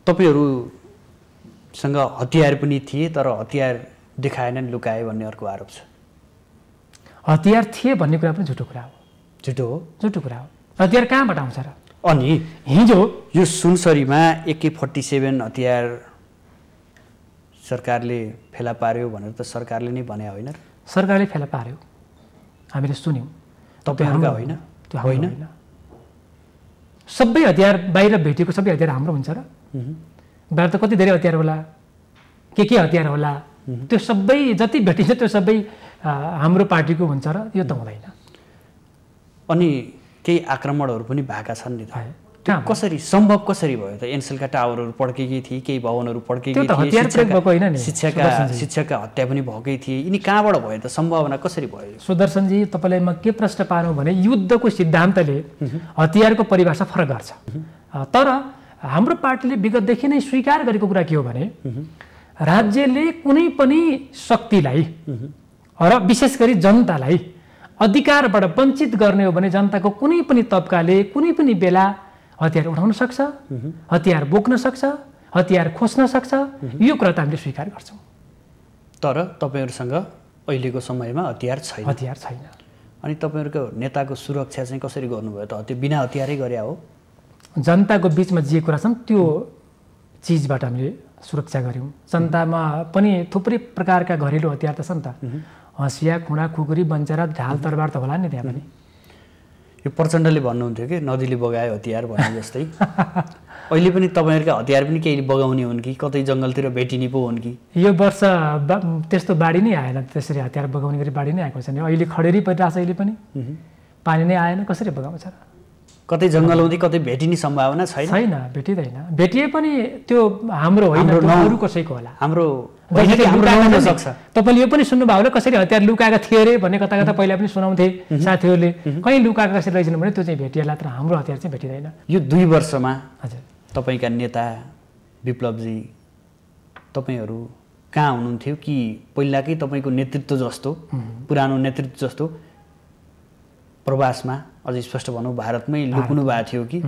तपाईहरुसँग हतियार पनि थिए तर हतियार देखाएनन् लुकाए भन्ने अर्को आरोप छ। हतियार थिए भन्ने कुरा पनि झुटो कुरा हो। झुटो हो? झुटो कुरा हो। हतियार कहाँबाट आउँछ र? अनि हिजो यो सुनसरीमा AK-47 हतियार सरकारले फेला पार्यो भनेर त सरकारले नै भने होइन र? सरकारले फेला पार्यो, हामीले सुन्यौँ। तपाईहरुका होइन? त्यो होइन। सबै हतियार बाहिर भेटेको सबै हतियार हाम्रो हुन्छ र? बाहिर त कति धेरै हतियार होला, के हतियार होला, त्यो सबै जति भेटिन्छ त्यो सबै हाम्रो पार्टीको हुन्छ र? यो त हुँदैन। अनि केही आक्रमणहरू पनि भएका छन् नि त। कसरी सम्भव कसरी भयो त? एनसेलका टावरहरू पड्केकै थिए, केही भवनहरू पड्केकै थिए, शिक्षकका हत्या पनि भएकै थिए। यिनी कहाँबाट भयो त? सम्भावना कसरी भयो? सुदर्शनजी, तपाईँलाई म के प्रश्न पार्नु भने युद्धको सिद्धान्तले हतियारको परिभाषा फरक गर्छ। तर हाम्रो पार्टीले विगतदेखि नै स्वीकार गरेको कुरा के हो भने राज्यले कुनै पनि शक्तिलाई र विशेष गरी जनतालाई अधिकारबाट वञ्चित गर्ने हो भने जनताको कुनै पनि तबकाले कुनै पनि बेला हतियार उठाउन सक्छ, हतियार बोक्न सक्छ, हतियार खोज्न सक्छ। यो कुरा त हामीले स्वीकार गर्छौँ। तर तपाईहरुसँग अहिलेको समयमा हतियार छैन। हतियार छैन। अनि तपाईहरुको नेताको सुरक्षा चाहिँ कसरी गर्नुभयो त? त्यो बिना हतियारै गरे हो? जनताको बीचमा जे कुरा छन् त्यो चिजबाट हामीले सुरक्षा गर्यौँ। जनतामा पनि थुप्रै प्रकारका घरेलु हतियार त छन् त। हँसिया, खुँडा, खुकुरी, बन्चरा, ढाल, तरबार त होला नि त्यहाँ पनि। यो प्रचण्डले भन्नुहुन्थ्यो कि नदीले बगायो हतियार भने जस्तै अहिले पनि तपाईहरुका हतियार पनि केही बगाउने हुन् कि कतै जंगलतिर भेटिने पो हुन् कि? यो वर्ष त्यस्तो बाढी नै आएन, त्यसरी हतियार बगाउने गरी बाढी नै आएको छैन। अहिले खडेरी परिरहेछ, अहिले पनि पानी नै आएन, कसरी बगाउँछ र? कतै जंगल हुँदै कतै भेटिने सम्भावना छैन? छैन, भेटिँदैन। भेटिए पनि त्यो हाम्रो होइन, अरू कसैको होला। हाम्रो सक्छ। तपाईँले यो पनि सुन्नुभयो होला कसरी हतियार लुकाएका थिए अरे भन्ने कता कता पहिला पनि सुनाउँथे साथीहरूले। कहीँ लुकाएका कसरी रहेछन् भने त्यो चाहिँ भेटिएला, तर हाम्रो हतियार चाहिँ भेटिँदैन। यो 2 वर्षमा हजुर तपाईँका नेता विप्लवजी तपाईँहरू कहाँ हुनुहुन्थ्यो कि पहिलाकै तपाईँको नेतृत्व जस्तो, पुरानो नेतृत्व जस्तो प्रवासमा, अझै स्पष्ट भनौँ भारतमै लुक्नु भएको थियो कि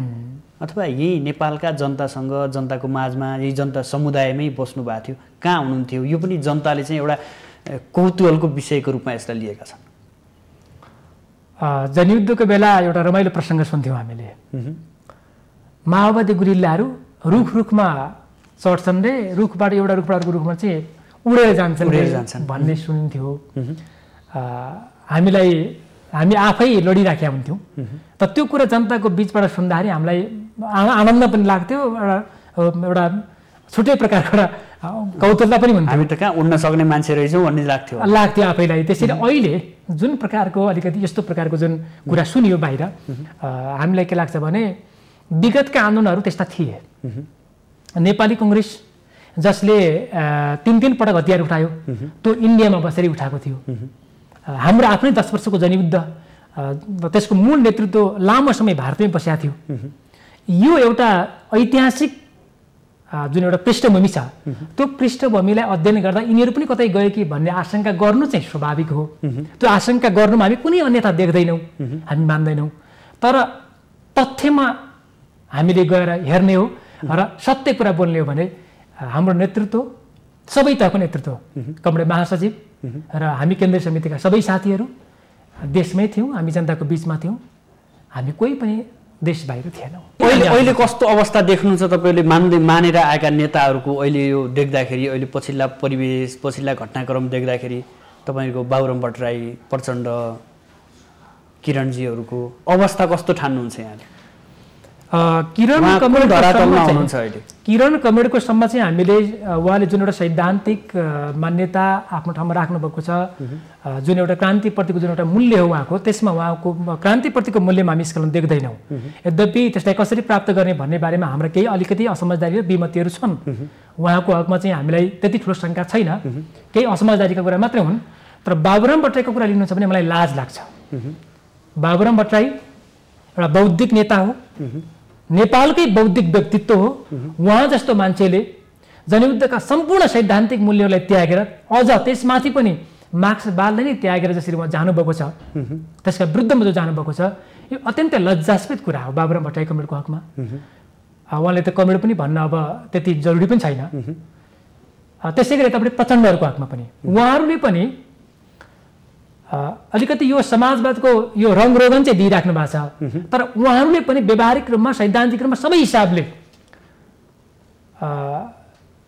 अथवा यही नेपालका जनतासँग, जनताको माझमा, यही जनता समुदायमै बस्नु भएको थियो? कहाँ हुनुहुन्थ्यो? यो पनि जनताले चाहिँ एउटा कौतूहलको विषयको रूपमा यसलाई लिएका छन्। जनयुद्धको बेला एउटा रमाइलो प्रसङ्ग सुन्थ्यौँ हामीले। माओवादी गुरिल्लाहरू रुखमा चढ्छन् रे, रुखबाट एउटा रुखबाट अर्को रुखमा चाहिँ उडेर जान्छन् भन्ने सुनिन्थ्यो। हामी आफै लडिराखेका हुन्थ्यौँ। त त्यो कुरा जनताको बिचबाट सुन्दाखेरि हामीलाई आनन्द पनि लाग्थ्यो, एउटा छुट्टै प्रकारको एउटा कौतूहलता पनि हुन्थ्यो। हामी त कहाँ उड्न सक्ने मान्छे रहेछौँ भन्ने लाग्थ्यो आफैलाई। त्यसरी अहिले जुन प्रकारको अलिकति यस्तो प्रकारको जुन कुरा सुनियो बाहिर, हामीलाई के लाग्छ भने विगतका आन्दोलनहरू त्यस्ता थिए। नेपाली कङ्ग्रेस जसले 3 पटक हतियार उठायो त्यो इन्डियामा बसेर उठाएको थियो। हाम्रो आफ्नै 10 वर्षको जनयुद्ध, त्यसको मूल नेतृत्व लामो समय भारतमै बसेका थियो। यो एउटा ऐतिहासिक जुन एउटा पृष्ठभूमि छ, त्यो पृष्ठभूमिलाई अध्ययन गर्दा यिनीहरू पनि कतै गए कि भन्ने आशंका गर्नु चाहिँ स्वाभाविक हो। त्यो आशंका गर्नुमा हामी कुनै अन्यथा देख्दैनौँ, हामी मान्दैनौँ। तर तथ्यमा हामीले गएर हेर्ने हो र सत्य कुरा बोल्ने हो भने हाम्रो नेतृत्व, सबै तहको नेतृत्व, कमरेड महासचिव र हामी केन्द्रीय समितिका सबै साथीहरू देशमै थियौँ, हामी जनताको बिचमा थियौँ, हामी कोही पनि देश बाहिर थिएनौँ। अहिले कस्तो अवस्था देख्नुहुन्छ तपाईँले? मानेर आएका नेताहरूको अहिले यो देख्दाखेरि, अहिले पछिल्ला परिवेश, पछिल्ला घटनाक्रम देख्दाखेरि तपाईँको बाबुराम भट्टराई, प्रचण्ड, किरणजीहरूको अवस्था कस्तो ठान्नुहुन्छ यहाँले? किरण कमरेडको सम्म चाहिँ हामीले उहाँले जुन एउटा सैद्धान्तिक मान्यता आफ्नो ठाउँमा राख्नुभएको छ, जुन एउटा क्रान्तिप्रतिको जुन एउटा मूल्य हो उहाँको, त्यसमा उहाँको क्रान्तिप्रतिको मूल्यमा हामी स्खलन देख्दैनौँ। यद्यपि त्यसलाई कसरी प्राप्त गर्ने भन्ने बारेमा हाम्रा केही अलिकति असमझदारी र विमतिहरू छन्। उहाँको हकमा चाहिँ हामीलाई त्यति ठुलो शङ्का छैन, केही असमझदारीका कुरा मात्रै हुन्। तर बाबुराम भट्टराईको कुरा लिनुहुन्छ भने मलाई लाज लाग्छ। बाबुराम भट्टराई एउटा बौद्धिक नेता हो, नेपालकै बौद्धिक व्यक्तित्व हो। उहाँ जस्तो मान्छेले जनयुद्धका सम्पूर्ण सैद्धान्तिक मूल्यहरूलाई त्यागेर, अझ त्यसमाथि पनि मार्क्सवादलाई नै त्यागेर जसरी उहाँ जानुभएको छ, त्यसका विरुद्धमा जो जानुभएको छ, यो अत्यन्तै लज्जास्पद कुरा हो बाबुराम भट्टराई कमरेडको हकमा। उहाँले त कमेडी पनि भन्न अब त्यति जरुरी पनि छैन। त्यसै गरी तपाईँले प्रचण्डहरूको हकमा पनि उहाँहरूले पनि अलिकति यो समाजवादको यो रङरोगन चाहिँ दिइराख्नु भएको छ, तर उहाँहरूले पनि व्यावहारिक रूपमा सैद्धान्तिक रूपमा सबै हिसाबले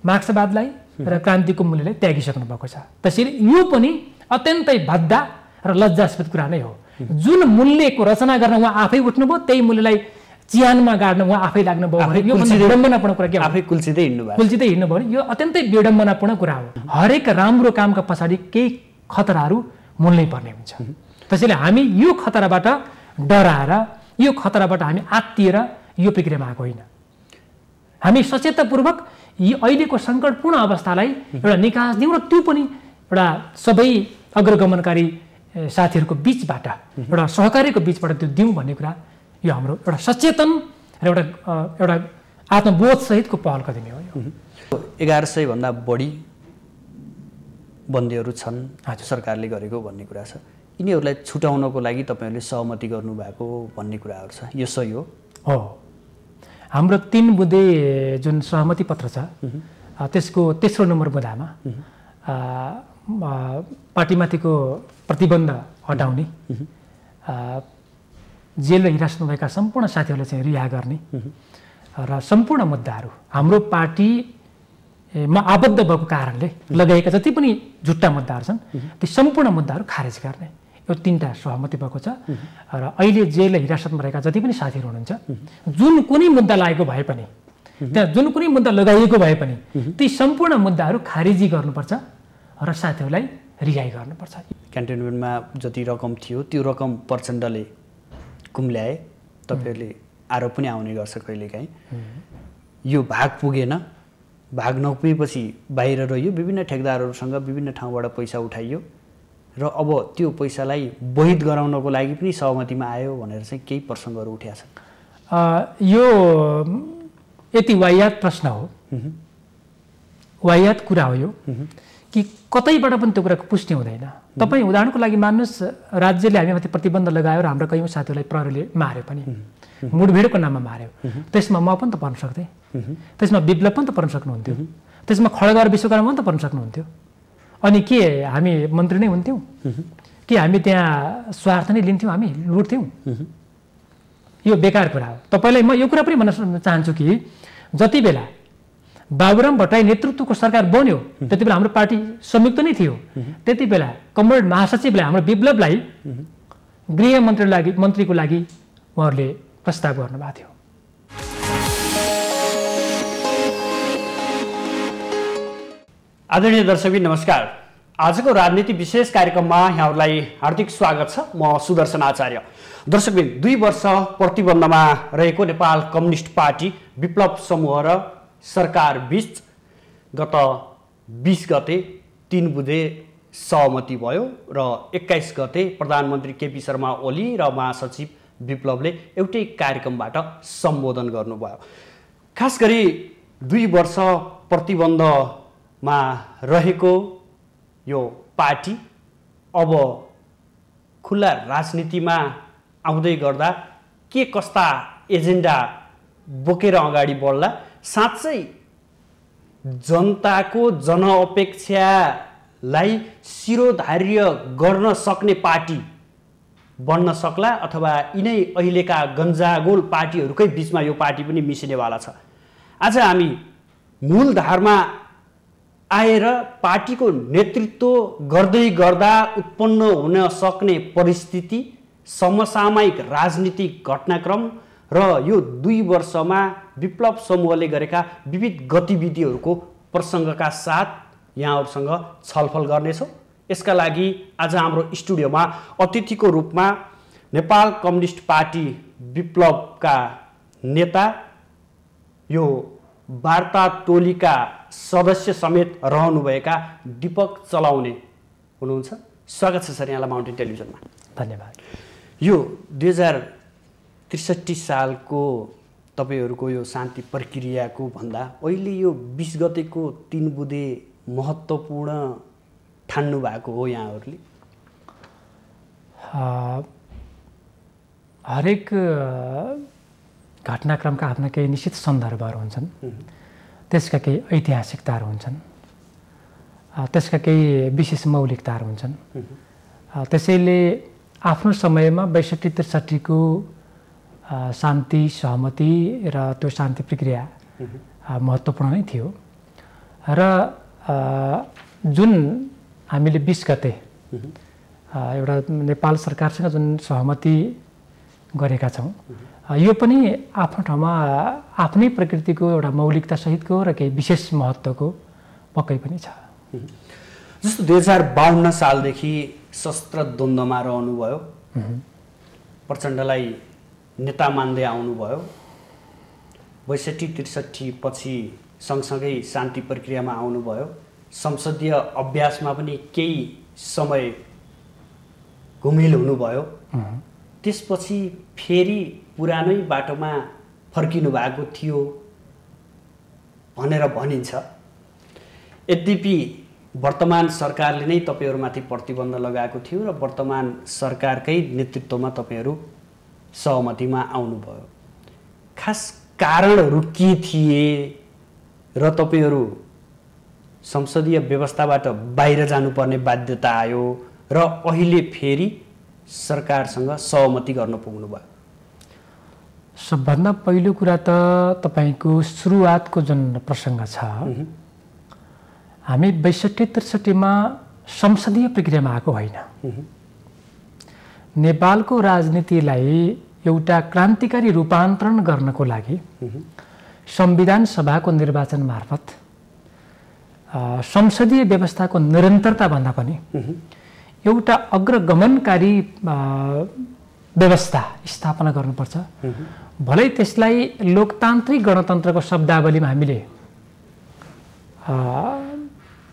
मार्क्सवादलाई र क्रान्तिको मूल्यलाई त्यागिसक्नु भएको छ। त्यसैले यो पनि अत्यन्तै भद्दा र लज्जास्पद कुरा नै हो। जुन मूल्यको रचना गर्न उहाँ आफै उठ्नुभयो त्यही मूल्यलाई चिहानमा गाड्न उहाँ आफै लाग्नुभयो भने यो विडम्बनापूर्ण कुरा के आफै कुल्चिँदै हिँड्नुभयो भने यो अत्यन्तै विडम्बनापूर्ण कुरा हो। हरेक राम्रो कामका पछाडि केही खतराहरू मोल्नै पर्ने हुन्छ। त्यसैले हामी यो खतराबाट डराएर यो खतराबाट हामी आत्तिएर यो प्रक्रियामा आएको होइन। हामी सचेततापूर्वक यी अहिलेको सङ्कटपूर्ण अवस्थालाई एउटा निकास दिउँ र त्यो पनि एउटा सबै अग्रगमनकारी साथीहरूको बिचबाट एउटा सहकारीको बिचबाट त्यो दिउँ भन्ने कुरा यो हाम्रो एउटा सचेतन र एउटा आत्मबोधसहितको पहल कदमी हो। 1100 भन्दा बढी बन्दीहरू छन् सरकारले गरेको भन्ने कुरा छ। यिनीहरूलाई छुटाउनको लागि तपाईँहरूले सहमति गर्नुभएको भन्ने कुराहरू छ, यो सही हो? हाम्रो 3 बुँदे जुन सहमति पत्र छ त्यसको तेस्रो नम्बर बुँदामा पार्टीमाथिको प्रतिबन्ध हटाउने, जेल र हिरासतमा भएका सम्पूर्ण साथीहरूलाई चाहिँ रिहा गर्ने र सम्पूर्ण मुद्दाहरू हाम्रो पार्टीमा आबद्ध भएको कारणले लगाएका जति पनि झुट्टा मुद्दाहरू छन् ती सम्पूर्ण मुद्दाहरू खारेज गर्ने यो 3टा सहमति भएको छ। र अहिले जेल र हिरासतमा रहेका जति पनि साथीहरू हुनुहुन्छ जुन कुनै मुद्दा लागेको भए पनि त्यहाँ जुन कुनै मुद्दा लगाइएको भए पनि ती सम्पूर्ण मुद्दाहरू खारिजी गर्नुपर्छ र साथीहरूलाई रिहाई गर्नुपर्छ। क्यान्टोनमेन्टमा जति रकम थियो त्यो रकम प्रचण्डले कुम्ल्याए, तपाईँहरूले आरोप पनि आउने गर्छ कहिलेकाहीँ। यो भाग पुगेन, भाग नपुगेपछि बाहिर रह्यो, विभिन्न ठेकदारहरूसँग विभिन्न ठाउँबाट पैसा उठाइयो र अब त्यो पैसालाई बहित गराउनको लागि पनि सहमतिमा आयो भनेर चाहिँ केही प्रसङ्गहरू उठ्या छन्। यो यति वाहियात प्रश्न हो, वाहियात कुरा हो यो कि कतैबाट पनि त्यो कुराको पुष्टि हुँदैन। तपाईँ उदाहरणको लागि मान्नुहोस्, राज्यले हामीमाथि प्रतिबन्ध लगायो र हाम्रा कयौँ साथीहरूलाई प्रहरीले मार्यो पनि, मुठभेडको नाममा मार्यो। त्यसमा म पनि त पर्न सक्थेँ, त्यसमा विप्लव पनि त पर्न सक्नुहुन्थ्यो, त्यसमा खड्गबहादुर विश्वकर्मा पनि त पर्न सक्नुहुन्थ्यो। अनि के हामी मन्त्री नै हुन्थ्यौँ? के हामी त्यहाँ स्वार्थ नै लिन्थ्यौँ, हामी लुट्थ्यौँ? यो बेकार कुरा हो। तपाईँलाई म यो कुरा पनि भन्न चाहन्छु कि जति बेला बाबुराम भट्टराई नेतृत्वको सरकार बन्यो त्यति बेला हाम्रो पार्टी संयुक्त नै थियो। त्यति बेला कमरेड महासचिवले हाम्रो विप्लवलाई गृह मन्त्रीको लागि उहाँहरूले प्रस्ताव गर्नुभएको थियो। आदरणीय दर्शकबिन नमस्कार। आजको राजनीति विशेष कार्यक्रममा यहाँहरूलाई हार्दिक स्वागत छ। म सुदर्शन आचार्य। दर्शकबिन, 2 वर्ष प्रतिबन्धमा रहेको नेपाल कम्युनिस्ट पार्टी विप्लव समूह र सरकार बीच गत 20 गते 3 बुँदे सहमति भयो र 21 गते प्रधानमन्त्री केपी शर्मा ओली र महासचिव विप्लवले एउटै कार्यक्रमबाट सम्बोधन गर्नुभयो। खास गरी 2 वर्ष प्रतिबन्धमा रहेको यो पार्टी अब खुल्ला राजनीतिमा आउँदै गर्दा के कस्ता एजेन्डा बोकेर अगाडि बढ्ला, साँच्चै जनताको जनअपेक्षालाई शिरोधार्य गर्न सक्ने पार्टी बन्न सक्ला अथवा यिनै अहिलेका गन्जागोल पार्टीहरूकै बिचमा यो पार्टी पनि मिसिनेवाला छ। आज हामी मूलधारमा आएर पार्टीको नेतृत्व गर्दै गर्दा उत्पन्न हुन सक्ने परिस्थिति, समसामयिक राजनीतिक घटनाक्रम र यो 2 वर्षमा विप्लव समूहले गरेका विविध गतिविधिहरूको प्रसङ्गका साथ यहाँहरूसँग छलफल गर्नेछौँ। यसका लागि आज हाम्रो स्टुडियोमा अतिथिको रूपमा नेपाल कम्युनिस्ट पार्टी विप्लवका नेता, यो वार्ता टोलीका सदस्य समेत रहनुभएका दीपक चलाउने हुनुहुन्छ। स्वागत छ सर यहाँलाई माउन्टेन टेलिभिजनमा। धन्यवाद। यो 2063 सालको तपाईँहरूको यो शान्ति प्रक्रियाको भन्दा अहिले यो 20 गतेको 3 बुँदे महत्त्वपूर्ण ठान्नु भएको हो यहाँहरूले? हरेक घटनाक्रमका आफ्ना केही निश्चित सन्दर्भहरू हुन्छन्, त्यसका केही ऐतिहासिकताहरू हुन्छन्, त्यसका केही विशेष मौलिकताहरू हुन्छन्। त्यसैले आफ्नो समयमा 62-63 को शान्ति सहमति र त्यो शान्ति प्रक्रिया महत्त्वपूर्ण नै थियो र जुन हामीले 20 गते एउटा नेपाल सरकारसँग जुन सहमति गरेका छौँ, यो पनि आफ्नो ठाउँमा आफ्नै प्रकृतिको एउटा मौलिकता सहितको र केही विशेष महत्त्वको पक्कै पनि छ। जस्तो 2052 सालदेखि शस्त्र द्वन्द्वमा रहनुभयो, प्रचण्डलाई नेता मान्दै आउनुभयो, 62-63 पछि सँगसँगै शान्ति प्रक्रियामा आउनुभयो, संसदीय अभ्यासमा पनि केही समय घुमेल हुनुभयो, त्यसपछि फेरि पुरानै बाटोमा फर्किनु भएको थियो भनेर भनिन्छ। यद्यपि वर्तमान सरकारले नै तपाईहरुमाथि प्रतिबन्ध लगाएको थियो र वर्तमान सरकारकै नेतृत्वमा तपाईहरु सहमतिमा आउनुभयो। खास कारणहरू के थिए र तपाईहरु संसदीय व्यवस्थाबाट बाहिर जानुपर्ने बाध्यता आयो र अहिले फेरि सरकारसँग सहमति गर्न पुग्नुभयो? सबभन्दा पहिलो कुरा त तपाईको सुरुवातको जुन प्रसंग छ, हामी 62-63 मा संसदीय प्रक्रियामा आएको होइन। नेपालको राजनीतिलाई एउटा क्रान्तिकारी रूपान्तरण गर्नको लागि संविधान सभाको निर्वाचन मार्फत संसदीय व्यवस्थाको निरन्तरता भन्दा पनि एउटा अग्रगमनकारी व्यवस्था स्थापना गर्नुपर्छ। भलै त्यसलाई लोकतान्त्रिक गणतन्त्रको शब्दावलीमा हामीले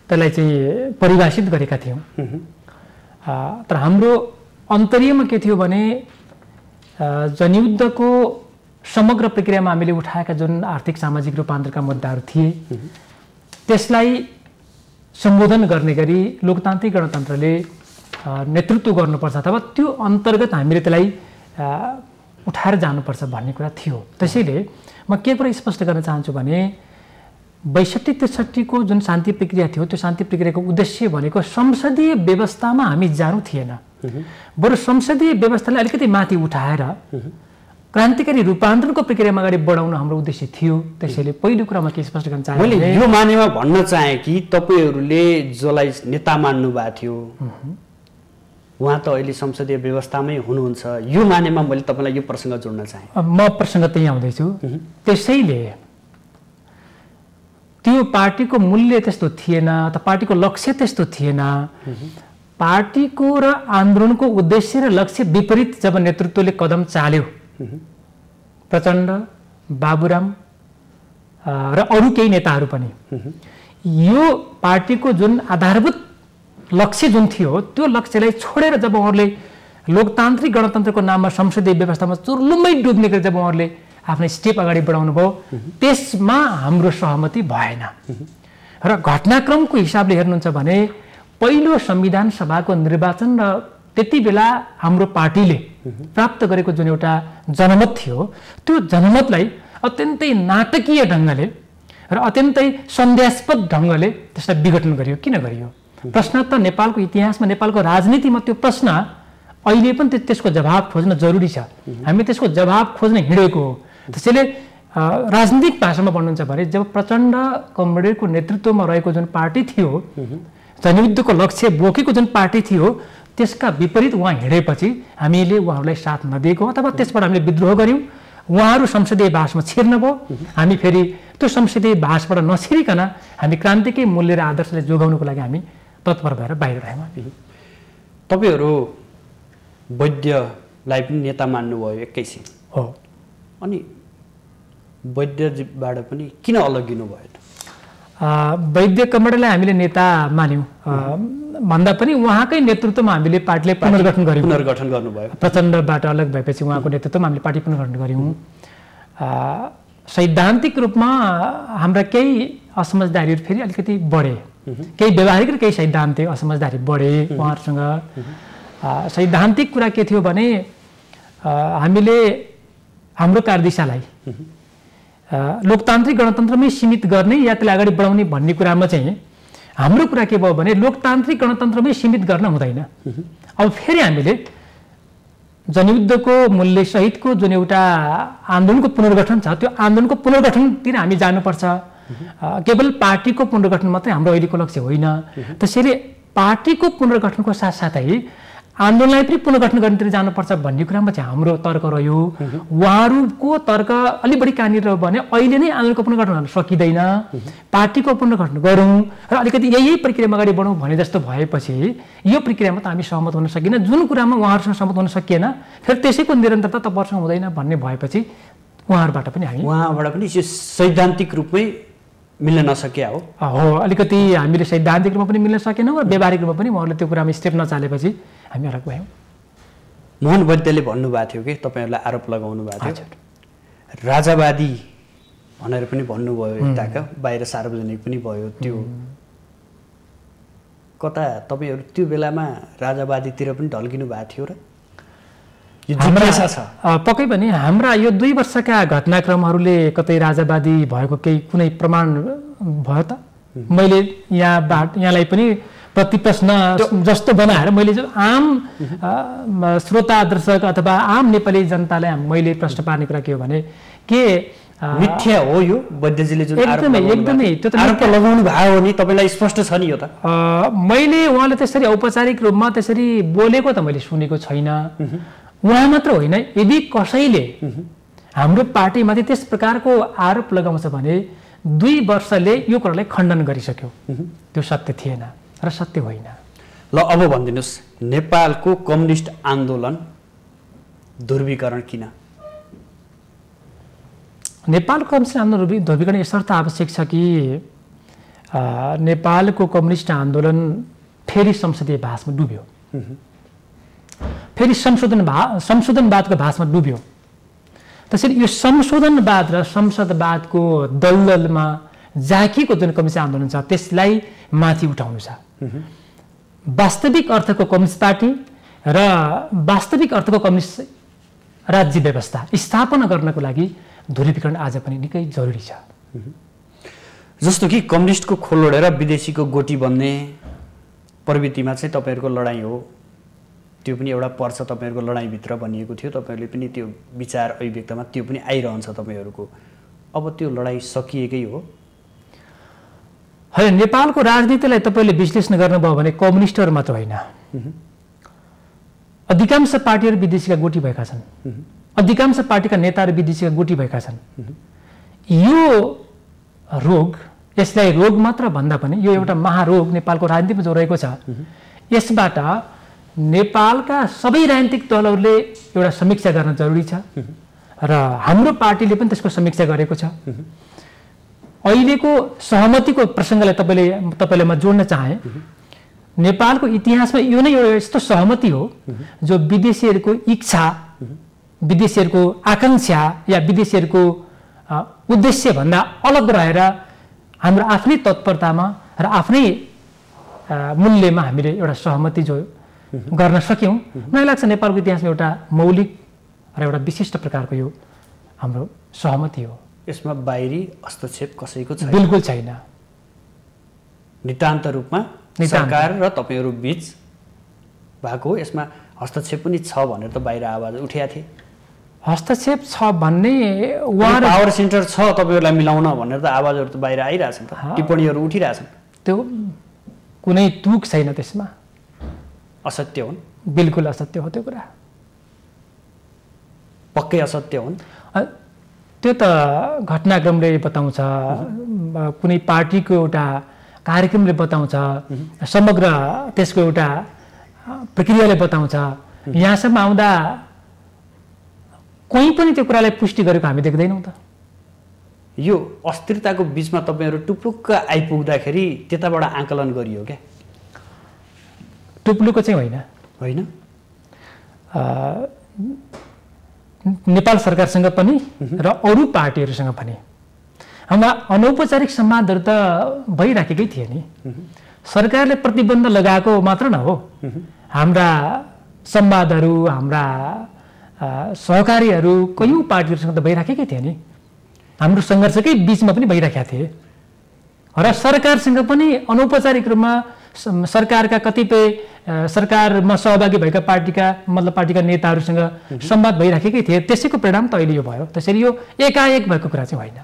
त्यसलाई चाहिँ परिभाषित गरेका थियौं। तर हाम्रो अन्तर्यमा के थियो भने जनयुद्धको समग्र प्रक्रियामा हामीले उठाएका जुन आर्थिक सामाजिक रूपान्तरणका मुद्दाहरू थिए त्यसलाई सम्बोधन गर्ने गरी लोकतान्त्रिक गणतन्त्रले नेतृत्व गर्नुपर्छ अथवा त्यो अन्तर्गत हामीले त्यसलाई उठाएर जानुपर्छ भन्ने कुरा थियो। त्यसैले म के कुरा स्पष्ट गर्न चाहन्छु भने 62-63 को जुन शान्ति प्रक्रिया थियो त्यो शान्ति प्रक्रियाको उद्देश्य भनेको संसदीय व्यवस्थामा हामी जानु थिएन, बरु संसदीय व्यवस्थालाई अलिकति माथि उठाएर क्रान्तिकारी रूपान्तरणको प्रक्रियामा अगाडि बढाउन हाम्रो उद्देश्य थियो। त्यसैले पहिलो कुरा म के स्पष्ट गर्न चाहन्छु, मैले यो मानेमा भन्न चाहे कि तपाईहरुले जसलाई नेता मान्नु भएको थियो उहाँ त अहिले संसदीय व्यवस्थामै हुनुहुन्छ, यो मानेमा मैले तपाईलाई यो प्रसंग जोड्न चाहे। म प्रसंग त्यही आउँदैछु। त्यसैले त्यो पार्टीको मूल्य त्यस्तो थिएन, त पार्टीको लक्ष्य त्यस्तो थिएन। पार्टीको र आन्दोलनको उद्देश्य र लक्ष्य विपरीत जब नेतृत्वले कदम चाल्यो, प्रचण्ड, बाबुराम र अरू केही नेताहरू पनि, यो पार्टीको जुन आधारभूत लक्ष्य जुन थियो त्यो लक्ष्यलाई छोडेर जब उहाँहरूले लोकतान्त्रिक गणतन्त्रको नाममा संसदीय व्यवस्थामा चुर्लुम्मै डुब्ने गरी जब उहाँहरूले आफ्नो स्टेप अगाडि बढाउनु भयो, त्यसमा हाम्रो सहमति भएन। र घटनाक्रमको हिसाबले हेर्नुहुन्छ भने पहिलो संविधान सभाको निर्वाचन र त्यति बेला हाम्रो पार्टीले प्राप्त गरेको जुन एउटा जनमत थियो त्यो जनमतलाई अत्यन्तै नाटकीय ढङ्गले र अत्यन्तै सन्देहास्पद ढङ्गले त्यसलाई विघटन गरियो। किन गरियो? प्रश्न त नेपालको इतिहासमा, नेपालको राजनीतिमा त्यो प्रश्न अहिले पनि त्यसको जवाब खोज्न जरुरी छ। हामी त्यसको जवाब खोज्न हिँडेको हो। त्यसैले राजनीतिक भाषामा भन्नुहुन्छ भने जब प्रचण्ड कमरेडको नेतृत्वमा रहेको जुन पार्टी थियो, जनयुद्धको लक्ष्य बोकेको जुन पार्टी थियो, त्यसका विपरीत उहाँ हिँडेपछि हामीले उहाँहरूलाई साथ नदिएको अथवा त्यसबाट हामीले विद्रोह गर्यौं, उहाँहरू संसदीय बासमा छिर्न भयो, हामी फेरि त्यो संसदीय बासबाट नछिरिकन हामी क्रान्तिकै मूल्य र आदर्शलाई जोगाउनको लागि हामी तत्पर भएर बाहिर रह्यौं। तपाईहरु वैद्यलाई पनि नेता मान्नुभयो एकैछिन हो, अनि वैद्यबाट पनि किन अलगिनु भयो त? वैद्य कमरेडलाई हामीले नेता मान्यौं भन्दा पनि उहाँकै नेतृत्वमा हामीले पार्टीले पुनर्गठन गर्नुभयो। प्रचण्डबाट अलग भएपछि उहाँको नेतृत्वमा हामीले पार्टी पुनर्गठन गर्यौं। सैद्धान्तिक रूपमा हाम्रा केही असमझदारीहरू फेरि अलिकति बढे, केही व्यावहारिक र केही सैद्धान्तिक असमझदारी बढे उहाँहरूसँग। सैद्धान्तिक कुरा के थियो भने हामीले हाम्रो कार्यदिशालाई लोकतान्त्रिक गणतन्त्रमै सीमित गर्ने या त्यसलाई अगाडि बढाउने भन्ने कुरामा चाहिँ हाम्रो कुरा के भयो भने लोकतान्त्रिक गणतन्त्रमै सीमित गर्न हुँदैन। अब फेरि हामीले जनयुद्धको मूल्यसहितको जुन एउटा आन्दोलनको पुनर्गठन छ त्यो आन्दोलनको पुनर्गठनतिर हामी जानुपर्छ। केवल पार्टीको पुनर्गठन मात्रै हाम्रो अहिलेको लक्ष्य होइन। त्यसैले पार्टीको पुनर्गठनको साथसाथै आन्दोलनलाई पनि पुनर्गठन गर्नेतिर जानुपर्छ भन्ने कुरामा चाहिँ हाम्रो तर्क रह्यो। उहाँहरूको तर्क अलि बढी कहाँनिर रह्यो भने अहिले नै आन्दोलनको पुनर्गठन गर्न सकिँदैन, पार्टीको पुनर्गठन गरौँ र अलिकति यही प्रक्रियामा अगाडि बढौँ भने जस्तो भएपछि यो प्रक्रियामा त हामी सहमत हुन सकिएन। जुन कुरामा उहाँहरूसँग सहमत हुन सकिएन फेरि त्यसैको निरन्तरता तपाईँहरूसँग हुँदैन भन्ने भएपछि उहाँहरूबाट पनि हामी उहाँबाट पनि यो सैद्धान्तिक रूपमै मिल्न नसके हो। अलिकति हामीले सैद्धान्तिक रूपमा पनि मिल्न सकेनौँ र व्यावहारिक रूपमा पनि उहाँहरूले त्यो कुरामा स्टेप नचालेपछि हामी अलग भयौँ। मोहन वैद्यले भन्नुभएको थियो कि तपाईँहरूलाई आरोप लगाउनु भएको थियो राजावादी भनेर पनि भन्नुभयो, यताका बाहिर सार्वजनिक पनि भयो। त्यो कता तपाईँहरू त्यो बेलामा राजावादीतिर पनि ढल्किनु भएको थियो र पक्कै पनि हाम्रा यो 2 वर्षका घटनाक्रमहरूले कतै राजावादी भएको केही कुनै प्रमाण भयो त? मैले यहाँलाई पनि प्रतिप्रश्न जस्तो बनाएर मैले जो आम श्रोता दर्शक अथवा आम नेपाली जनतालाई मैले प्रश्न पार्ने कुरा के हो भने के मिथ्या हो यो वैद्यजीले जुन एकदमै त्यो त आरोप लगाउनु भयो नि तपाईँलाई स्पष्ट छ नि यो त? मैले उहाँले त्यसरी औपचारिक रूपमा त्यसरी बोलेको त मैले सुनेको छैन। उहाँ मात्र होइन, यदि कसैले हाम्रो पार्टीमाथि त्यस प्रकारको आरोप लगाउँछ भने 2 वर्षले यो कुरालाई खण्डन गरिसक्यो। त्यो सत्य थिएन र सत्य होइन। ल अब भनिदिनुहोस्, नेपालको कम्युनिस्ट आन्दोलन ध्रुवीकरण किन? नेपालको कम्युनिस्ट आन्दोलन ध्रुवीकरण यसर्थ आवश्यक छ कि नेपालको कम्युनिस्ट आन्दोलन फेरि संसदीय बहसमा डुब्यो, फेरि संशोधनवादको भाषमा डुब्यो। त्यसैले यो संशोधनवाद र संसदवादको दलदलमा झाँकिएको जुन कम्युनिस्ट आन्दोलन छ त्यसलाई माथि उठाउनु छ। वास्तविक अर्थको कम्युनिस्ट पार्टी र वास्तविक अर्थको कम्युनिस्ट राज्य व्यवस्था स्थापना गर्नको लागि ध्रुवीकरण आज पनि निकै जरुरी छ। जस्तो कि कम्युनिस्टको खोलोडेर विदेशीको गोटी बन्ने प्रवृत्तिमा चाहिँ तपाईँहरूको लडाइँ हो, त्यो पनि एउटा पर्छ तपाईँहरूको लडाइँभित्र भनिएको थियो। तपाईँहरूले पनि त्यो विचार अभिव्यक्तमा त्यो पनि आइरहन्छ तपाईँहरूको। अब त्यो लडाइँ सकिएकै हो? होइन, नेपालको राजनीतिलाई तपाईँले विश्लेषण गर्नुभयो भने कम्युनिस्टहरू मात्र होइन, अधिकांश पार्टीहरू विदेशीका गोटी भएका छन्, अधिकांश पार्टीका नेताहरू विदेशीका गोटी भएका छन्। यो रोग, यसलाई रोग मात्र भन्दा पनि यो एउटा महारोग नेपालको राजनीतिमा जो रहेको छ, यसबाट नेपालका सबै राजनीतिक दलहरूले एउटा समीक्षा गर्न जरुरी छ र हाम्रो पार्टीले पनि त्यसको समीक्षा गरेको छ। अहिलेको सहमतिको प्रसङ्गलाई तपाईँले म जोड्न चाहे। नेपालको इतिहासमा यो नै एउटा यस्तो सहमति हो जो विदेशीहरूको इच्छा, विदेशीहरूको आकांक्षा या विदेशीहरूको उद्देश्य भन्दा अलग रहेर हाम्रो आफ्नै तत्परतामा र आफ्नै मूल्यमा हामीले एउटा सहमति जो गर्न सक्यौँ। मलाई लाग्छ नेपालको इतिहासमा एउटा मौलिक र एउटा विशिष्ट प्रकारको यो हाम्रो सहमति हो। यसमा बाहिरी हस्तक्षेप कसैको छैन? बिल्कुल छैन। नितान्त रूपमा सरकार र तपाईँहरू बीच भएको हो। यसमा हस्तक्षेप पनि छ भनेर त बाहिर आवाज उठेका थिए। हस्तक्षेप छ भन्ने पावर सेन्टर छ तपाईँहरूलाई मिलाउन भनेर त आवाजहरू त बाहिर आइरहेछन्, टिप्पणीहरू उठिरहेछन्। त्यो कुनै तुक छैन त्यसमा। असत्य हुन्? बिल्कुल असत्य हो त्यो कुरा, पक्कै असत्य हुन्। त्यो त घटनाक्रमले बताउँछ, कुनै पार्टीको एउटा कार्यक्रमले बताउँछ, समग्र त्यसको एउटा प्रक्रियाले बताउँछ। यहाँसम्म आउँदा कोही पनि त्यो कुरालाई पुष्टि गरेको हामी देख्दैनौँ त। यो अस्थिरताको बिचमा तपाईँहरू टुप्लुक्क आइपुग्दाखेरि त्यताबाट आकलन गरियो क्या? टुप्लुक्क चाहिँ होइन, होइन, नेपाल सरकारसँग पनि र अरू पार्टीहरूसँग पनि हाम्रा अनौपचारिक संवादहरू त भइराखेकै थिए नि। सरकारले प्रतिबन्ध लगाएको मात्र न हो, हाम्रा संवादहरू, हाम्रा सहकारीहरू कयौँ पार्टीहरूसँग त भइराखेकै थिए नि। हाम्रो सङ्घर्षकै बिचमा पनि भइरहेका थिए र सरकारसँग पनि अनौपचारिक रूपमा सरकारका कतिपय सरकारमा सहभागी भएका पार्टीका नेताहरूसँग संवाद भइराखेकै थिए। त्यसैको परिणाम त अहिले यो भयो। त्यसैले यो एकाएक भएको कुरा चाहिँ होइन।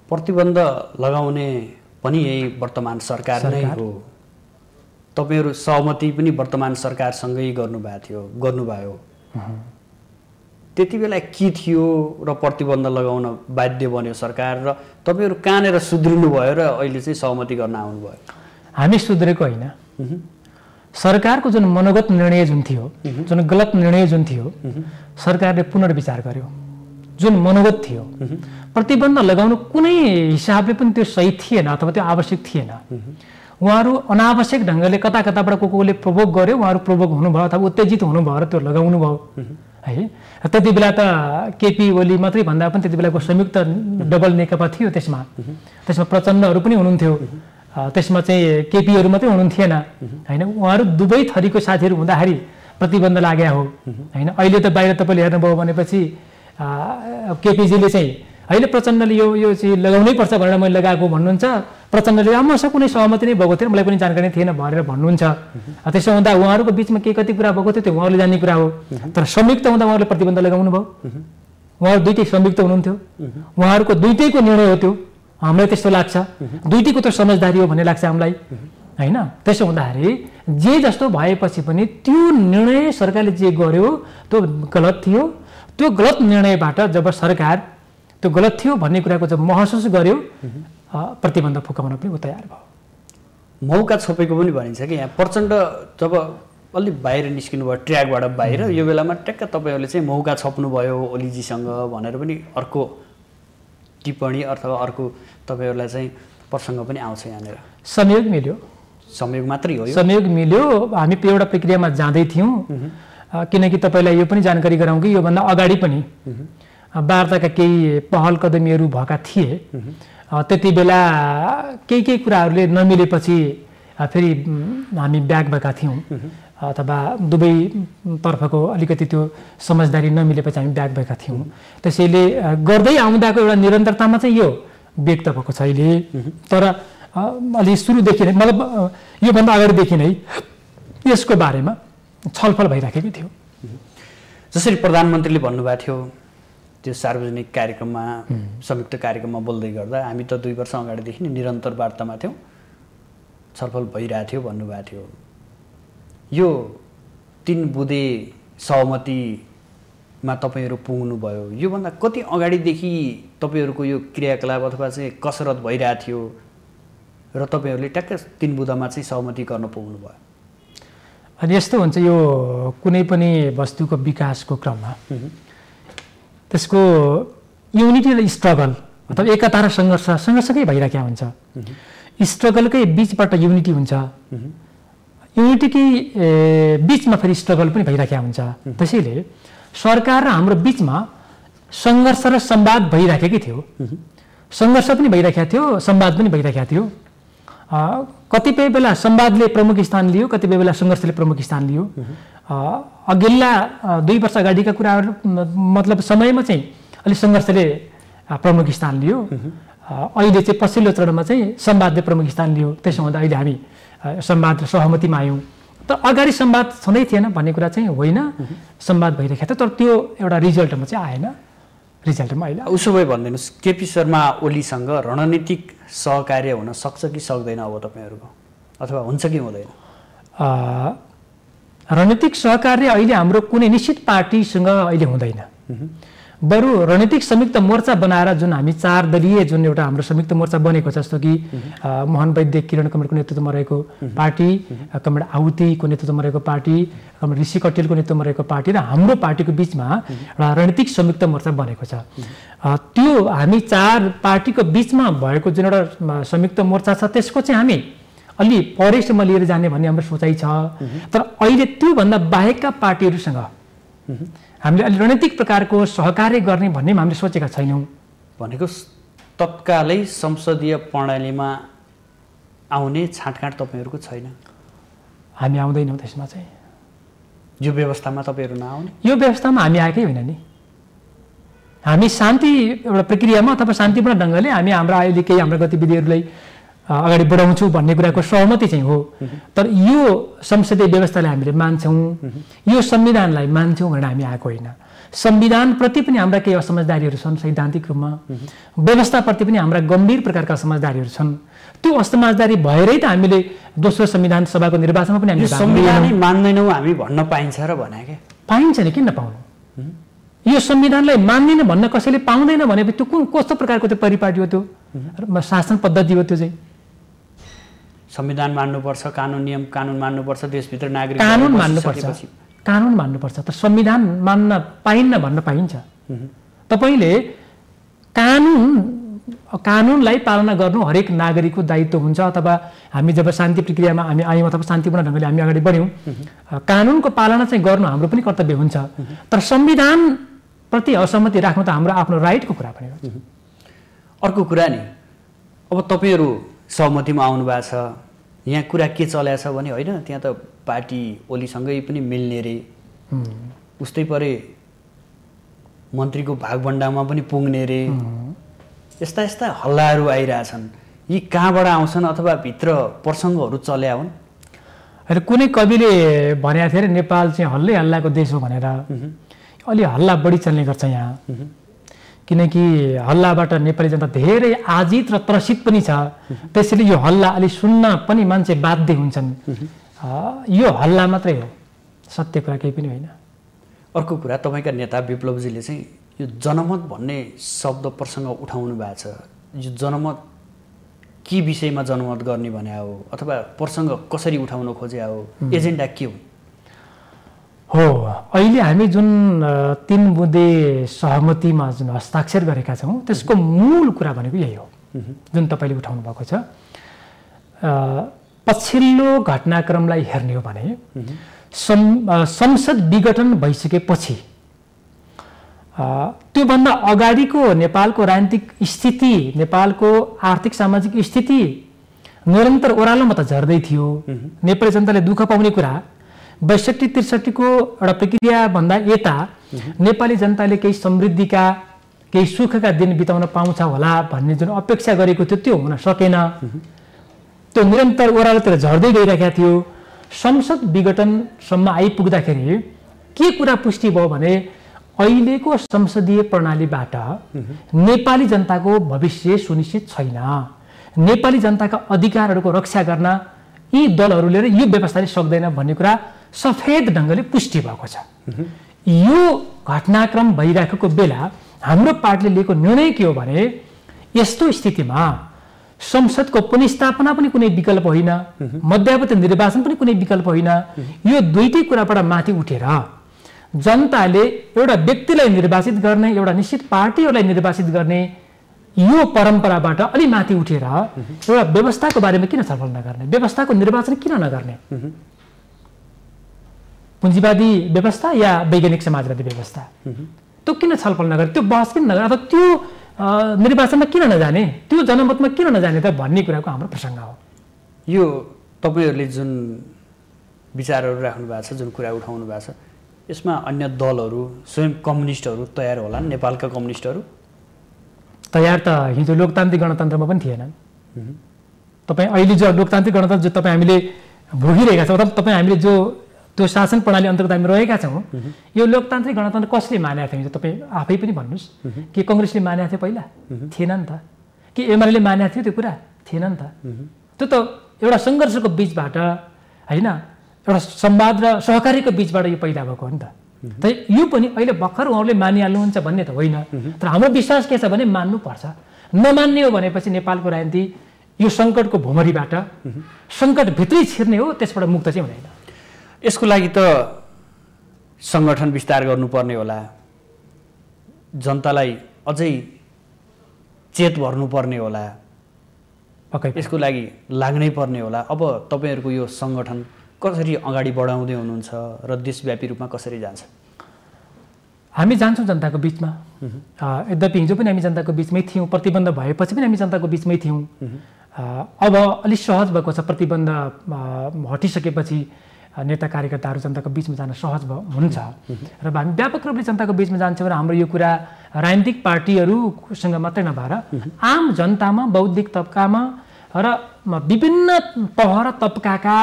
प्रतिबन्ध लगाउने पनि यही वर्तमान सरकार नै हो। तपाईहरु सहमति पनि वर्तमान सरकारसँगै गर्नुभयो। त्यति बेला के थियो र प्रतिबन्ध लगाउन बाध्य बन्यो सरकार र तपाईहरु कहाँनेर सुध्रिनु भयो र अहिले चाहिँ सहमति गर्न आउनु भयो? हामी सुध्रेको होइन। सरकारको जुन मनोगत निर्णय जुन थियो, जुन गलत निर्णय जुन थियो, सरकारले पुनर्विचार गर्यो। जुन मनोगत थियो, प्रतिबन्ध लगाउनु कुनै हिसाबले पनि त्यो सही थिएन अथवा त्यो आवश्यक थिएन। उहाँहरू अनावश्यक ढङ्गले कताबाट कोले प्रोभोक गर्यो, उहाँहरू प्रोभोक हुनुभयो अथवा उत्तेजित हुनुभयो र त्यो लगाउनु भयो है। त्यति बेला त केपी ओली मात्रै भन्दा पनि त्यति बेलाको संयुक्त डबल नेकपा थियो। त्यसमा प्रचण्डहरू पनि हुनुहुन्थ्यो। त्यसमा चाहिँ केपीहरू मात्रै हुनुहुन्थेन हैन। उहाँहरू दुवै थरीको साथीहरू हुँदाखेरि प्रतिबन्ध लाग्या हो हैन। अहिले त बाहिर तपाईँले हेर्नुभयो भनेपछि केपीजीले चाहिँ अहिले प्रचण्डले यो चाहिँ लगाउनै पर्छ भनेर मैले लगाएको भन्नुहुन्छ। प्रचण्डले मसँग कुनै सहमति नै भएको थिएन, मलाई पनि जानकारी थिएन भनेर भन्नुहुन्छ। त्यसो हुँदा उहाँहरूको बिचमा के कति कुरा भएको थियो त्यो उहाँहरूले जान्ने कुरा हो। तर संयुक्त हुँदा उहाँहरूले प्रतिबन्ध लगाउनु भयो। उहाँहरू दुईटै संयुक्त हुनुहुन्थ्यो। उहाँहरूको दुईटैको निर्णय हो त्यो। हामीलाई त्यस्तो लाग्छ, दुईटैको त समझदारी हो भन्ने लाग्छ हामीलाई हैन। त्यसो हुँदाखेरि जे जस्तो भएपछि पनि त्यो निर्णय सरकारले जे गर्यो त्यो गलत थियो। त्यो गलत निर्णयबाट जब सरकार त्यो गलत थियो भन्ने कुराको जब महसुस गर्यो, प्रतिबन्ध फुकाउन पनि उ तयार भयो। मौका छोपेको पनि भनिन्छ कि यहाँ प्रचण्ड जब अलि बाहिर निस्किनु भयो ट्र्याकबाट बाहिर, यो बेलामा ट्याक्क तपाईहरुले चाहिँ मौका छोप्नु भयो ओलीजीसँग भनेर पनि अर्को टिप्पणी अथवा अर्को तपाईहरुलाई चाहिँ प्रसङ्ग पनि आउँछ यहाँनिर। संयोग मिल्यो, संयोग मात्रै हो यो, संयोग मिल्यो। हामी एउटा प्रक्रियामा जाँदै थियौँ। किनकि तपाईलाई यो पनि जानकारी गराउँ कि योभन्दा अगाडि पनि वार्ताका केही पहल कदमीहरू भएका थिए। त्यति बेला केही कुराहरूले नमिलेपछि फेरि हामी ब्याक भएका थियौँ अथवा दुवै तर्फको अलिकति त्यो समझदारी नमिलेपछि हामी ब्याक भएका थियौँ। त्यसैले गर्दै आउँदाको एउटा निरन्तरतामा चाहिँ यो व्यक्त भएको छ अहिले। तर अलि सुरुदेखि नै मतलब योभन्दा अगाडिदेखि नै यसको बारेमा छलफल भइराखेकै थियो। जसरी प्रधानमन्त्रीले भन्नुभएको थियो त्यो सार्वजनिक कार्यक्रममा संयुक्त कार्यक्रममा बोल्दै गर्दा हामी त 2 वर्ष अगाडिदेखि नै निरन्तर वार्तामा थियौँ, छलफल भइरहेको थियो भन्नुभएको थियो। यो 3 बुँदे सहमतिमा तपाईहरु पुग्नुभयो, योभन्दा कति अगाडिदेखि तपाईहरुको यो क्रियाकलाप अथवा चाहिँ कसरत भइरहेको थियो र तपाईहरुले ट्याक्क 3 बुँदामा चाहिँ सहमति गर्न पुग्नुभयो? अनि यस्तो हुन्छ, यो कुनै पनि वस्तुको विकासको क्रममा त्यसको युनिटी र स्ट्रगल अथवा एकता र सङ्घर्ष सँगसँगै भइरहेको हुन्छ। स्ट्रगलकै बिचबाट युनिटी हुन्छ, युनिटीकै बिचमा फेरि स्ट्रगल पनि भइरहेको हुन्छ। त्यसैले सरकार र हाम्रो बिचमा सङ्घर्ष र संवाद भइरहेकै थियो। सङ्घर्ष पनि भइरहेको थियो, संवाद पनि भइरहेको थियो। कतिपय बेला संवादले प्रमुख स्थान लियो, कतिपय बेला सङ्घर्षले प्रमुख स्थान लियो। अघिल्ला 2 वर्ष अगाडिका कुराहरू मतलब समयमा चाहिँ अलि सङ्घर्षले प्रमुख स्थान लियो। अहिले चाहिँ पछिल्लो चरणमा चाहिँ संवादले प्रमुख स्थान लियो। त्यसो हुँदा अहिले हामी संवाद र सहमतिमा आयौँ। तर अगाडि संवाद छँदै थिएन भन्ने कुरा चाहिँ होइन, संवाद भइरहेको थियो। तर त्यो एउटा रिजल्टमा चाहिँ आएन, रिजल्टमा अहिले। उसो भए भनिदिनुहोस्, केपी शर्मा ओलीसँग रणनीतिक सहकार्य हुन सक्छ कि सक्दैन अब तपाईहरुको, अथवा हुन्छ कि हुँदैन? रणनीतिक सहकार्य अहिले हाम्रो कुनै निश्चित पार्टीसँग अहिले हुँदैन। बरु रणनीतिक संयुक्त मोर्चा बनाएर जुन हामी 4 दलीय जुन एउटा हाम्रो संयुक्त मोर्चा बनेको छ, जस्तो कि मोहन वैद्य किरण कमलको नेतृत्वमा रहेको पार्टी, कमल आहुतिको नेतृत्वमा रहेको पार्टी, कमल ऋषि कटेलको नेतृत्वमा रहेको पार्टी र हाम्रो पार्टीको बिचमा एउटा रणनीतिक संयुक्त मोर्चा बनेको छ। त्यो हामी 4 पार्टीको बिचमा भएको जुन एउटा संयुक्त मोर्चा छ त्यसको चाहिँ हामी अलि परेसम्म लिएर जाने भन्ने हाम्रो सोचाइ छ। तर अहिले त्योभन्दा बाहेकका पार्टीहरूसँग हामीले अलि रणनीतिक प्रकारको सहकार्य गर्ने भन्ने हामीले सोचेका छैनौँ। भनेको तत्कालै संसदीय प्रणालीमा आउने छाँटकाँट तपाईहरुको छैन? हामी आउँदैनौँ त्यसमा चाहिँ। यो व्यवस्थामा तपाईहरु नआउने? यो व्यवस्थामा हामी आएकै होइन नि। हामी शान्ति एउटा प्रक्रियामा अथवा शान्तिपूर्ण ढङ्गले हामी अहिले केही हाम्रा गतिविधिहरूलाई अगाडि बढाउँछौँ भन्ने कुराको सहमति चाहिँ हो। तर यो संसदीय व्यवस्थालाई हामीले मान्छौँ, यो संविधानलाई मान्छौँ भनेर हामी आएको होइन। संविधानप्रति पनि हाम्रा केही असमझदारीहरू छन् सैद्धान्तिक रूपमा, व्यवस्थाप्रति पनि हाम्रा गम्भीर प्रकारका असमझदारीहरू छन्। त्यो असमझदारी भएरै त हामीले दोस्रो संविधान सभाको निर्वाचनमा पनि हामीले संविधानै मान्दैनौँ हामी भन्न पाइन्छ र भने के? पाइन्छ नि, किन नपाउनु? यो संविधानलाई मान्दैन भन्न कसैले पाउँदैन भनेपछि त्यो कस्तो प्रकारको त्यो परिपाटी हो? त्यो शासन पद्धति हो? त्यो चाहिँ संविधान मान्नुपर्छ, कानुन मान्नुपर्छ, देशभित्र नागरिक कानुन मान्नुपर्छ। तर संविधान मान्न पाइन्न भन्न पाइन्छ? तपाईँले कानुनलाई पालना गर्नु हरेक नागरिकको दायित्व हुन्छ। अथवा हामी जब शान्ति प्रक्रियामा हामी आयौँ अथवा शान्तिपूर्ण ढङ्गले हामी अगाडि बढ्यौँ, कानुनको पालना चाहिँ गर्नु हाम्रो पनि कर्तव्य हुन्छ। तर संविधान प्रति असहमति राख्नु त हाम्रो आफ्नो राइटको कुरा पनि हो। अर्को कुरा नि, अब तपाईँहरू सहमतिमा आउनु भएको छ, यहाँ कुरा के चलाएको छ भने होइन त्यहाँ त पार्टी ओलीसँगै पनि मिल्ने रे, उस्तै परे मन्त्रीको भागभण्डामा पनि पुग्ने रे, यस्ता यस्ता हल्लाहरू आइरहेछन्। यी कहाँबाट आउँछन् अथवा भित्र प्रसङ्गहरू चल्या हुन्? अहिले कुनै कविले भनेको थियो अरे नेपाल चाहिँ हल्लै हल्लाको देश हो भनेर। अलि हल्ला बढी चल्ने गर्छ यहाँ, किनकि हल्लाबाट नेपाली जनता धेरै आजित र त्रसित पनि छ। त्यसैले यो हल्ला अलि सुन्न पनि मान्छे बाध्य हुन्छन्। यो हल्ला मात्रै हो, सत्य कुरा केही पनि होइन। अर्को कुरा, तपाईँका नेता विप्लवजीले चाहिँ यो जनमत भन्ने शब्द प्रसङ्ग उठाउनु भएको छ। यो जनमत के विषयमा जनमत गर्ने भने हो अथवा प्रसङ्ग कसरी उठाउन खोजे हो, एजेन्डा के हो? अहिले हामी जुन 3 बुँदे सहमतिमा जुन हस्ताक्षर गरेका छौँ त्यसको मूल कुरा भनेको यही हो जुन तपाईँले उठाउनु भएको छ। पछिल्लो घटनाक्रमलाई हेर्ने हो भने संसद विघटन भइसकेपछि त्योभन्दा अगाडिको नेपालको राजनीतिक स्थिति, नेपालको आर्थिक सामाजिक स्थिति निरन्तर ओह्रालोमा त झर्दै थियो। नेपाली जनताले दुःख पाउने कुरा 62-63 को एउटा प्रक्रियाभन्दा यता नेपाली जनताले केही समृद्धिका, केही सुखका दिन बिताउन पाउँछ होला भन्ने जुन अपेक्षा गरेको थियो त्यो हुन सकेन। त्यो निरन्तर ओह्रालोतिर झर्दै गइरहेको थियो। संसद विघटनसम्म आइपुग्दाखेरि के कुरा पुष्टि भयो भने अहिलेको संसदीय प्रणालीबाट नेपाली जनताको भविष्य सुनिश्चित छैन। नेपाली जनताका अधिकारहरूको रक्षा गर्न यी दलहरूले र यो व्यवस्थाले सक्दैन भन्ने कुरा सफेद ढङ्गले पुष्टि भएको छ। यो घटनाक्रम भइराखेको बेला हाम्रो पार्टीले लिएको निर्णय के हो भने यस्तो स्थितिमा संसदको पुनर्स्थापना पनि कुनै विकल्प होइन, मध्यावधि निर्वाचन पनि कुनै विकल्प होइन। यो दुईटै कुराबाट माथि उठेर जनताले एउटा व्यक्तिलाई निर्वाचित गर्ने, एउटा निश्चित पार्टीहरूलाई निर्वाचित गर्ने यो परम्पराबाट अलि माथि उठेर एउटा व्यवस्थाको बारेमा किन छलफल नगर्ने, व्यवस्थाको निर्वाचन किन नगर्ने? पुँजीवादी व्यवस्था या वैज्ञानिक समाजवादी व्यवस्था, त्यो किन छलफल नगर्ने, त्यो बहस किन नगर्ने, अथवा त्यो निर्वाचनमा किन नजाने, त्यो जनमतमा किन नजाने त भन्ने कुराको हाम्रो प्रसङ्ग हो। यो तपाईँहरूले जुन विचारहरू राख्नु भएको छ, जुन कुरा उठाउनु भएको छ, यसमा अन्य दलहरू, स्वयं कम्युनिस्टहरू तयार होला? नेपालका कम्युनिस्टहरू तयार त हिजो लोकतान्त्रिक गणतन्त्रमा पनि थिएनन्। तपाईँ अहिले जो लोकतान्त्रिक गणतन्त्र जो तपाईँ हामीले भोगिरहेका छौँ, तपाईँ हामीले जो त्यो शासन प्रणाली अन्तर्गत हामी रहेका छौँ, यो लोकतान्त्रिक गणतन्त्र कसले मानेको थियो? तपाईँ आफै पनि भन्नुहोस्। के कङ्ग्रेसले मानेको थियो पहिला? थिएन नि त। के एमाले मानेको थियो? त्यो कुरा थिएन नि त। त्यो त एउटा सङ्घर्षको बिचबाट होइन, एउटा संवाद र सहकारीको बिचबाट यो पैदा भएको हो नि त। त यो पनि अहिले भर्खर उहाँहरूले मानिहाल्नुहुन्छ भन्ने त होइन। तर हाम्रो विश्वास के छ भने मान्नुपर्छ। नमान्ने हो भनेपछि नेपालको राजनीति यो सङ्कटको भुमरीबाट सङ्कटभित्रै छिर्ने हो, त्यसबाट मुक्त चाहिँ हुँदैन। यसको लागि त सङ्गठन विस्तार गर्नुपर्ने होला, जनतालाई अझै चेत भर्नुपर्ने होला, यसको लागि लाग्नै पर्ने होला। अब तपाईँहरूको यो सङ्गठन कसरी अगाडि बढाउँदै हुनुहुन्छ र देशव्यापी रूपमा कसरी जान्छ? हामी जान्छौँ जनताको बिचमा। यद्यपि हिजो पनि हामी जनताको बिचमै थियौँ, प्रतिबन्ध भएपछि पनि हामी जनताको बिचमै थियौँ। अब अलिक सहज भएको छ, प्रतिबन्ध हटिसकेपछि नेता कार्यकर्ताहरू जनताको बिचमा जान सहज हुन्छ र हामी व्यापक रूपले जनताको बिचमा जान्छौँ र हाम्रो यो कुरा राजनीतिक पार्टीहरूसँग मात्रै नभएर आम जनतामा, बौद्धिक तबकामा र विभिन्न तह र तबकाका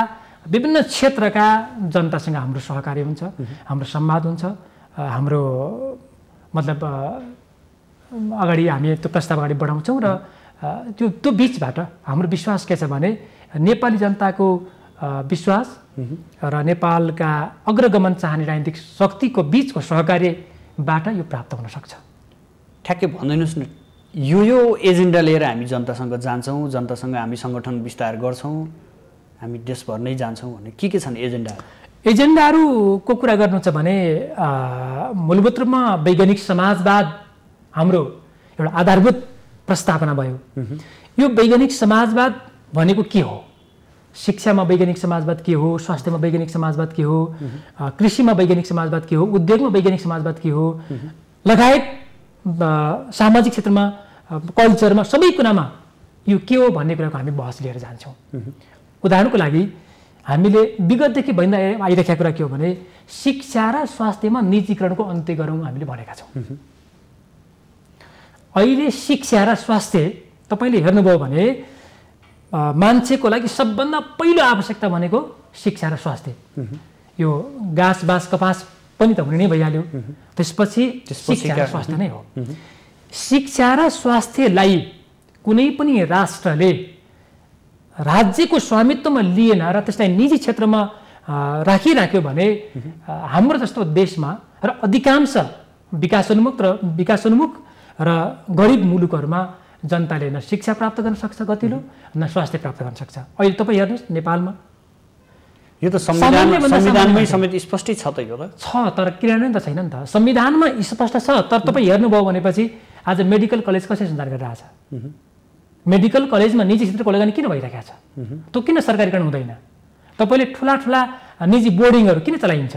विभिन्न क्षेत्रका जनतासँग हाम्रो सहकार्य हुन्छ, हाम्रो संवाद हुन्छ, हाम्रो मतलब अगाडि हामी त्यो प्रस्ताव अगाडि बढाउँछौँ र त्यो बिचबाट हाम्रो विश्वास के छ भने नेपाली जनताको विश्वास र नेपालका अग्रगमन चाहने राजनीतिक शक्तिको बिचको सहकार्यबाट यो प्राप्त हुन सक्छ। ठ्याक्कै भनिदिनुहोस् न, यो एजेन्डा लिएर हामी जनतासँग जान्छौँ, जनतासँग हामी सङ्गठन विस्तार गर्छौँ, हामी देशभर नै जान्छौँ भन्ने के छन् एजेन्डाहरू? एजेन्डाहरूको कुरा गर्नु छ भने मूलभूत रूपमा वैज्ञानिक समाजवाद हाम्रो एउटा आधारभूत प्रस्तावना भयो। यो वैज्ञानिक समाजवाद भनेको के हो? शिक्षामा वैज्ञानिक समाजवाद के हो, स्वास्थ्यमा वैज्ञानिक समाजवाद के हो, कृषिमा वैज्ञानिक समाजवाद के हो, उद्योगमा वैज्ञानिक समाजवाद के हो, लगायत सामाजिक क्षेत्रमा, कल्चरमा, सबै कुरामा यो के हो भन्ने कुराको हामी बहस लिएर जान्छौँ। उदाहरणको लागि हामीले विगतदेखि भन्दा आइरहेका कुरा के हो भने शिक्षा र स्वास्थ्यमा निजीकरणको अन्त्य गरौँ हामीले भनेका छौँ। अहिले शिक्षा र स्वास्थ्य तपाईँले हेर्नुभयो भने मान्छेको लागि सबभन्दा पहिलो आवश्यकता भनेको शिक्षा र स्वास्थ्य। यो घाँस बाँस कपास पनि त हुने नै भइहाल्यो, त्यसपछि शिक्षा र स्वास्थ्य नै हो। शिक्षा र स्वास्थ्यलाई कुनै पनि राष्ट्रले राज्यको स्वामित्वमा लिएन र त्यसलाई निजी क्षेत्रमा राखिराख्यो भने हाम्रो जस्तो देशमा र अधिकांश विकासोन्मुख र गरिब मुलुकहरूमा जनताले न शिक्षा प्राप्त गर्न सक्छ गतिलो, न स्वास्थ्य प्राप्त गर्न सक्छ। अहिले तपाईँ हेर्नुहोस् नेपालमा यो त संविधानमै समेत स्पष्टै छ त, यो त छ तर क्रियान्वयन त छैन नि त। संविधानमा स्पष्ट छ तर तपाईँ हेर्नुभयो भनेपछि आज मेडिकल कलेज कसरी सञ्चालन गरिरहेछ? मेडिकल कलेजमा निजी क्षेत्रको लगानी किन भइरहेको छ? त्यो किन सरकारीकरण हुँदैन? तपाईँले ठुला निजी बोर्डिङहरू किन चलाइन्छ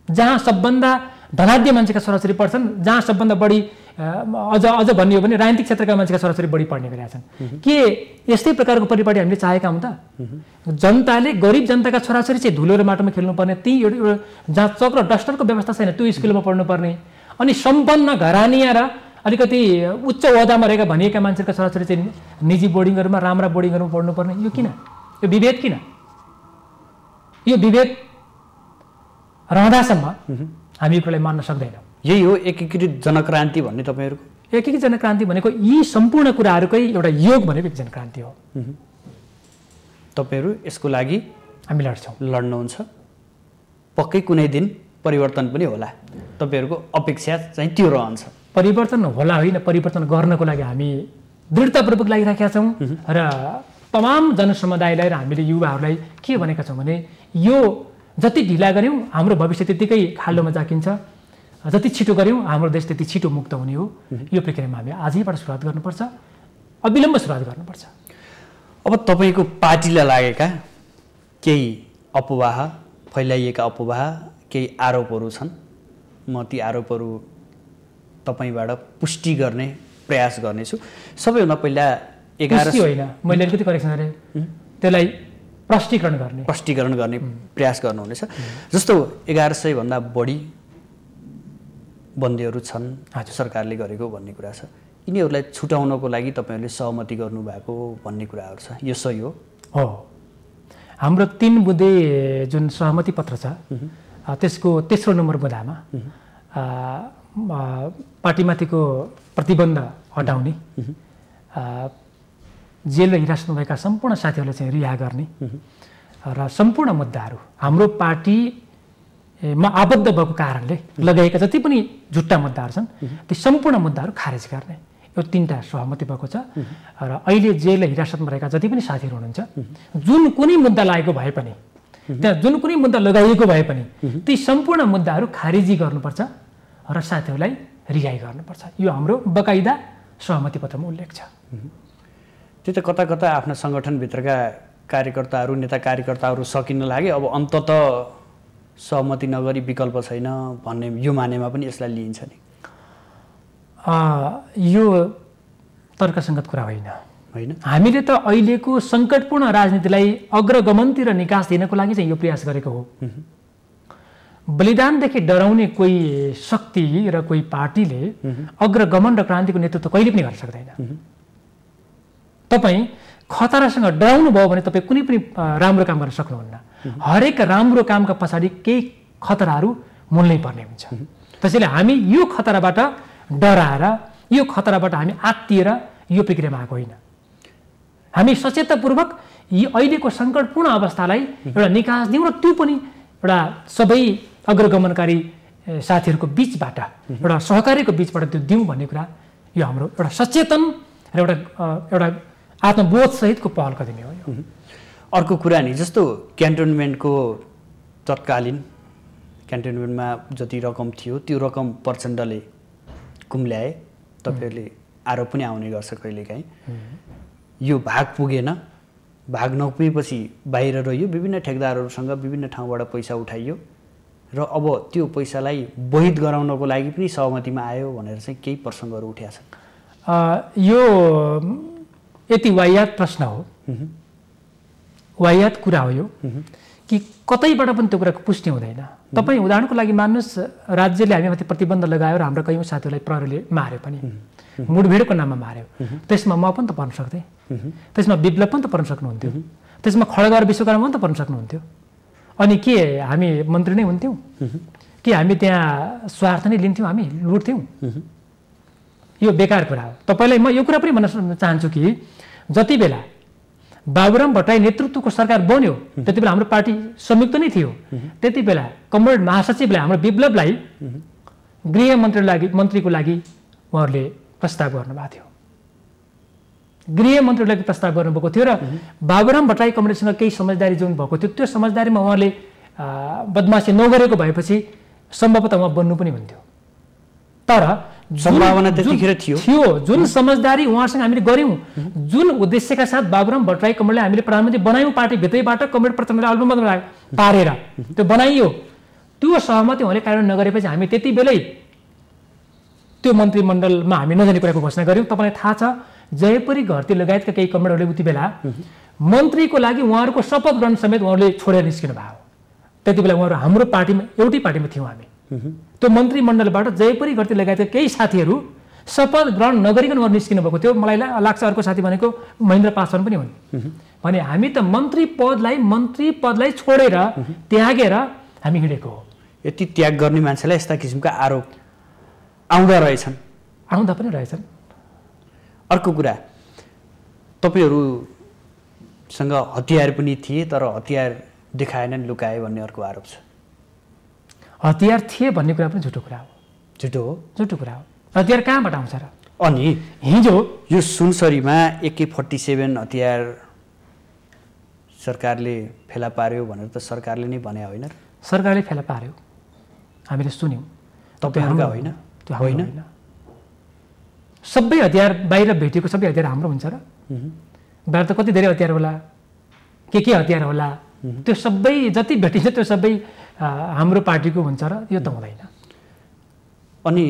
जहाँ सबभन्दा धनाढ्य मान्छेका छोराछोरी पढ्छन्, जहाँ सबभन्दा बढी अझ भन्ने हो भने राजनीतिक क्षेत्रका मान्छेका छोराछोरी बढी पढ्ने गरेका छन्? के यस्तै प्रकारको परिपाटी हामीले चाहेका हौँ त? जनताले, गरिब जनताका छोराछोरी चाहिँ धुलो र माटोमा खेल्नुपर्ने, ती एउटा जहाँ चक र डस्टरको व्यवस्था छैन त्यो स्कुलमा पढ्नुपर्ने, अनि सम्पन्न घरानिया र अलिकति उच्च ओहदामा रहेका भनिएका मान्छेका छोराछोरी चाहिँ निजी बोर्डिङहरूमा, राम्रा बोर्डिङहरूमा पढ्नुपर्ने? यो किन? यो विभेद किन? यो विभेद रहँदासम्म हामी यो कुरालाई मान्न सक्दैनौँ। यही हो एकीकृत जनक्रान्ति भन्ने तपाईँहरूको? एकीकृत जनक्रान्ति भनेको यी सम्पूर्ण कुराहरूकै एउटा योग भनेको एक जनक्रान्ति हो। तपाईँहरू यसको लागि हामी लड्छौँ, लड्नुहुन्छ। पक्कै कुनै दिन परिवर्तन पनि होला, तपाईँहरूको अपेक्षा चाहिँ त्यो रहन्छ? परिवर्तन होला होइन, परिवर्तन गर्नको लागि हामी दृढतापूर्वक लागिरहेका छौँ र तमाम जनसमुदायलाई र हामीले युवाहरूलाई के भनेका छौँ भने यो जति ढिला गऱ्यौँ हाम्रो भविष्य त्यतिकै खाल्डोमा जाकिन्छ, जति छिटो गऱ्यौँ हाम्रो देश त्यति छिटो मुक्त हुने हो। यो प्रक्रियामा हामी आजैबाट सुरुवात गर्नुपर्छ, अविलम्ब सुरुवात गर्नुपर्छ। अब तपाईँको पार्टीलाई लागेका केही अफवाह, फैलाइएका अफवाह, केही आरोपहरू छन्, म ती आरोपहरू तपाईँबाट पुष्टि गर्ने प्रयास गर्नेछु। सबैभन्दा पहिला 11 होइन, मैले अलिकति करेक्सन गरेँ, त्यसलाई प्रष्टीकरण गर्ने प्रयास गर्नुहुनेछ। जस्तो 1100 भन्दा बढी बन्दीहरू छन् सरकारले गरेको भन्ने कुरा छ, यिनीहरूलाई छुटाउनको लागि तपाईँहरूले सहमति गर्नुभएको भन्ने कुराहरू छ, यो सही हो? हो, हाम्रो 3 बुँदे जुन सहमति पत्र छ त्यसको तेस्रो नम्बर बुँदामा पार्टीमाथिको प्रतिबन्ध हटाउने, जेल र हिरासतमा भएका सम्पूर्ण साथीहरूलाई चाहिँ रिहा गर्ने र सम्पूर्ण मुद्दाहरू हाम्रो पार्टीमा आबद्ध भएको कारणले लगाएका जति पनि झुट्टा मुद्दाहरू छन् ती सम्पूर्ण मुद्दाहरू खारेज गर्ने, यो 3टा सहमति भएको छ। र अहिले जेल र हिरासतमा रहेका जति पनि साथीहरू हुनुहुन्छ, जुन कुनै मुद्दा लागेको भए पनि, त्यहाँ जुन कुनै मुद्दा लगाइएको भए पनि ती सम्पूर्ण मुद्दाहरू खारिजी गर्नुपर्छ र साथीहरूलाई रिहाई गर्नुपर्छ। यो हाम्रो बकाइदा सहमति पत्रमा उल्लेख छ। त्यो त कता कता आफ्ना सङ्गठनभित्रका कार्यकर्ताहरू, नेता कार्यकर्ताहरू सकिन लागे, अब अन्तत सहमति नगरी विकल्प छैन भन्ने यो मानेमा पनि यसलाई लिइन्छ नि? यो तर्कसङ्गत कुरा होइन। हामीले त अहिलेको सङ्कटपूर्ण राजनीतिलाई अग्रगमनतिर निकास दिनको लागि चाहिँ यो प्रयास गरेको हो। बलिदानदेखि डराउने कोही शक्ति र कोही पार्टीले अग्रगमन र क्रान्तिको नेतृत्व कहिले पनि गर्न सक्दैन। तपाईँ खतरासँग डराउनु भयो भने तपाईँ कुनै पनि राम्रो काम गर्न सक्नुहुन्न। हरेक राम्रो कामका पछाडि केही खतराहरू मोल्नै पर्ने हुन्छ। त्यसैले हामी यो खतराबाट डराएर, यो खतराबाट हामी आत्तिएर यो प्रक्रियामा आएको होइन। हामी सचेततापूर्वक यी अहिलेको सङ्कटपूर्ण अवस्थालाई एउटा निकास दिउँ र त्यो पनि एउटा सबै अग्रगमनकारी साथीहरूको बिचबाट, एउटा सहकारीको बिचबाट त्यो दिउँ भन्ने कुरा यो हाम्रो एउटा सचेतन र एउटा आत्मबोधसहितको पहल कदमी हो। अर्को कुरा नि जस्तो क्यान्टोनमेन्टको तत्कालीन क्यान्टोनमेन्टमा जति रकम थियो त्यो रकम प्रचण्डले कुम्ल्याए। तपाईँहरूले आरोप पनि आउने गर्छ कहिलेकाहीँ। यो भाग पुगेन, भाग नपुगेपछि बाहिर रह्यो, विभिन्न ठेकदारहरूसँग विभिन्न ठाउँबाट पैसा उठाइयो र अब त्यो पैसालाई वहित गराउनको लागि पनि सहमतिमा आयो भनेर चाहिँ केही प्रसङ्गहरू उठ्या छन्। यो यति वाहियात प्रश्न हो, वाहियात कुरा हो यो, कि कतैबाट पनि त्यो कुराको पुष्टि हुँदैन। तपाईँ उदाहरणको लागि मान्नुहोस्, राज्यले हामीमाथि प्रतिबन्ध लगायो र हाम्रा कयौँ साथीहरूलाई प्रहरीले मार्यो पनि, मुठभेडको नाममा मार्यो। त्यसमा म पनि त पर्न सक्थेँ, त्यसमा विप्लव पनि त पर्न सक्नुहुन्थ्यो, त्यसमा खड्गबहादुर विश्वकर्मा पनि त पर्न सक्नुहुन्थ्यो। अनि के हामी मन्त्री नै हुन्थ्यौँ? के हामी त्यहाँ स्वार्थ नै लिन्थ्यौँ? हामी लुट्थ्यौँ? यो बेकार कुरा हो। तपाईँलाई म यो कुरा पनि भन्न चाहन्छु कि जति बेला बाबुराम भट्टराई नेतृत्वको सरकार बन्यो त्यति बेला हाम्रो पार्टी संयुक्त नै थियो। त्यति बेला कमरेड महासचिवले हाम्रो विप्लवलाई गृह मन्त्रीको लागि उहाँहरूले प्रस्ताव गर्नुभएको थियो। गृह मन्त्रीको लागि प्रस्ताव गर्नुभएको थियो र बाबुराम भट्टराई कमरेडसँग केही समझदारी जुन भएको थियो त्यो समझदारीमा उहाँले बदमासी नगरेको भएपछि सम्भवतः उहाँ बन्नु पनि हुन्थ्यो। तर सम्भावना त्यतिखेर थियो। जुन समझदारी उहाँसँग हामीले गऱ्यौँ, जुन उद्देश्यका साथ बाबुराम भट्टराई कमरेडले हामीले प्रधानमन्त्री बनायौँ, पार्टी भित्रैबाट कमरेड प्रचण्डलाई अल्पमतमा पारेर त्यो बनाइयो, त्यो सहमति उहाँले कार्यान्वयन नगरेपछि हामी त्यति बेलै त्यो मन्त्रीमण्डलमा हामी नजाने कुराको घोषणा गऱ्यौँ। तपाईँलाई थाहा छ, जयपुरी घरती लगायतका केही कमरेडहरूले उति बेला मन्त्रीको लागि उहाँहरूको शपथ ग्रहण समेत उहाँहरूले छोडेर निस्किनु भयो। त्यति बेला उहाँहरू हाम्रो पार्टीमा, एउटै पार्टीमा थियौँ हामी। त्यो मन्त्रीमण्डलबाट जयपुरी घरती लगायतका केही साथीहरू शपथ ग्रहण नगरिकन उहाँहरू निस्किनु भएको थियो। मलाई लाग्छ अर्को साथी भनेको महेन्द्र पासवान पनि हुन्। भने हामी त मन्त्री पदलाई छोडेर त्यागेर हामी हिँडेको हो। यति त्याग गर्ने मान्छेलाई यस्ता किसिमका आरोप आउँदा पनि रहेछन्। अर्को कुरा, तपाईँहरूसँग हतियार पनि थिए तर हतियार देखाएनन्, लुकाए भन्ने अर्को आरोप छ। हतियार थिए भन्ने कुरा पनि झुटो कुरा हो। झुटो कुरा हो। हतियार कहाँबाट आउँछ र? अनि हिजो यो सुनसरीमा AK-47 हतियार सरकारले फेला पार्यो भनेर त सरकारले नै भने होइन र? सरकारले फेला पार्यो, हामीले सुन्यौँ। तपाईँहरूका होइन? त्यो होइन। सबै हतियार बाहिर भेटिएको सबै हतियार हाम्रो हुन्छ र? बाहिर त कति धेरै हतियार होला, के हतियार होला, त्यो सबै जति भेटिन्छ त्यो सबै हाम्रो पार्टीको हुन्छ र? यो त हुँदैन। अनि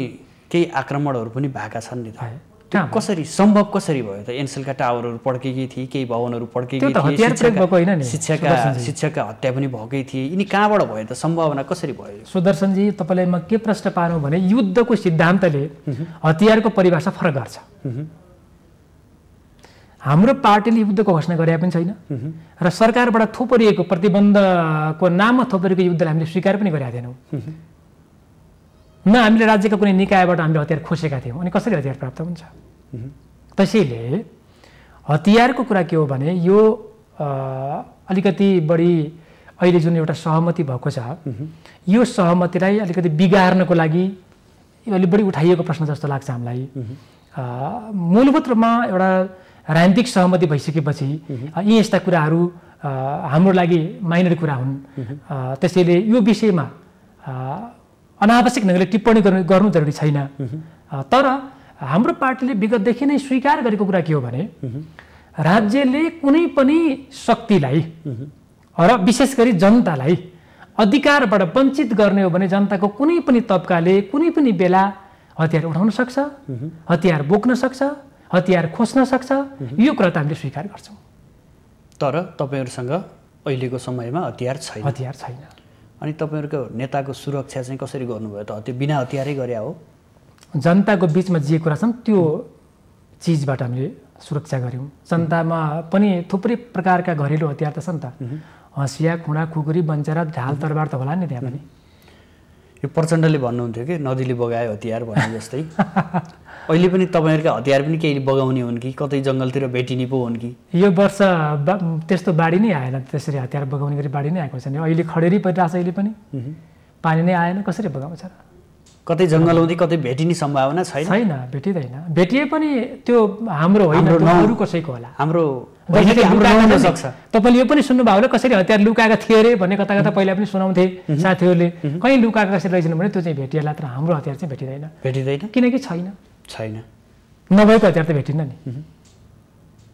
केही आक्रमणहरू पनि भएका छन् नि त, कसरी सम्भव कसरी भयो त? एनसेलका टावरहरू पड्केकै थिए, केही भवनहरू पड्केकै थिए, शिक्षकका हत्या पनि भएकै थिए। यिनी कहाँबाट भयो त? सम्भावना कसरी भयो? सुदर्शनजी, तपाईँलाई म के प्रश्न पारौँ भने युद्धको सिद्धान्तले हतियारको परिभाषा फरक गर्छ। हाम्रो पार्टीले युद्धको घोषणा गरे पनि छैन र सरकारबाट थोपरिएको प्रतिबन्धको नाममा थोपरिएको युद्धलाई हामीले स्वीकार पनि गरेका थिएनौँ। न हामीले राज्यका कुनै निकायबाट हामीले हतियार खोसेका थियौँ। अनि कसरी हतियार प्राप्त हुन्छ? त्यसैले हतियारको कुरा के हो भने यो अलिकति बढी अहिले जुन एउटा सहमति भएको छ, यो सहमतिलाई अलिकति बिगार्नको लागि यो अलिक बढी उठाइएको प्रश्न जस्तो लाग्छ हामीलाई। मूलभूत रूपमा एउटा राजनीतिक सहमति भइसकेपछि यी यस्ता कुराहरू हाम्रो लागि माइनर कुरा हुन्। त्यसैले यो विषयमा अनावश्यक ढङ्गले टिप्पणी गर्नु जरुरी छैन। तर हाम्रो पार्टीले विगतदेखि नै स्वीकार गरेको कुरा के हो भने राज्यले कुनै पनि शक्तिलाई र विशेष गरी जनतालाई अधिकारबाट वञ्चित गर्ने हो भने जनताको कुनै पनि तबकाले कुनै पनि बेला हतियार उठाउन सक्छ, हतियार बोक्न सक्छ, हतियार खोज्न सक्छ। यो कुरा त हामीले स्वीकार गर्छौँ। तर तपाईँहरूसँग अहिलेको समयमा हतियार छैन। अनि तपाईँहरूको नेताको सुरक्षा चाहिँ कसरी गर्नुभयो त? त्यो बिना हतियारै गरे हो? जनताको बिचमा जे कुरा छन् त्यो चिजबाट हामीले सुरक्षा गऱ्यौँ। जनतामा पनि थुप्रै प्रकारका घरेलु हतियार त छन् त, हँसिया, खुँडा, खुकुरी, बन्चरा, ढाल, तरबार त होला नि त्यहाँ पनि। यो प्रचण्डले भन्नुहुन्थ्यो कि नदीले बगायो हतियार भन्ने जस्तै अहिले पनि तपाईँहरूका हतियार पनि केही बगाउने हुन् कि कतै जङ्गलतिर भेटिने पो हुन् कि? यो वर्ष त्यस्तो बाढी नै आएन, त्यसरी हतियार बगाउने गरी बाढी नै आएको छैन। अहिले खडेरी परिरहेको छ, अहिले पनि पानी नै आएन, कसरी बगाउँछ र? कतै जङ्गल हुँदै कतै भेटिने सम्भावना छैन? छैन, भेटिँदैन। भेटिए पनि त्यो हाम्रो होइन, अरू कसैको होला। हाम्रो तपाईँले यो पनि सुन्नुभयो होला, कसरी हतियार लुकाएका थिए अरे भन्ने कता कता पहिला पनि सुनाउँथे साथीहरूले। कहीँ लुकाएका कसरी रहेछन् भने त्यो चाहिँ भेटिएला, तर हाम्रो हतियार चाहिँ भेटिँदैन। किनकि छैन, नभएको हतियार त भेटिन्न नि।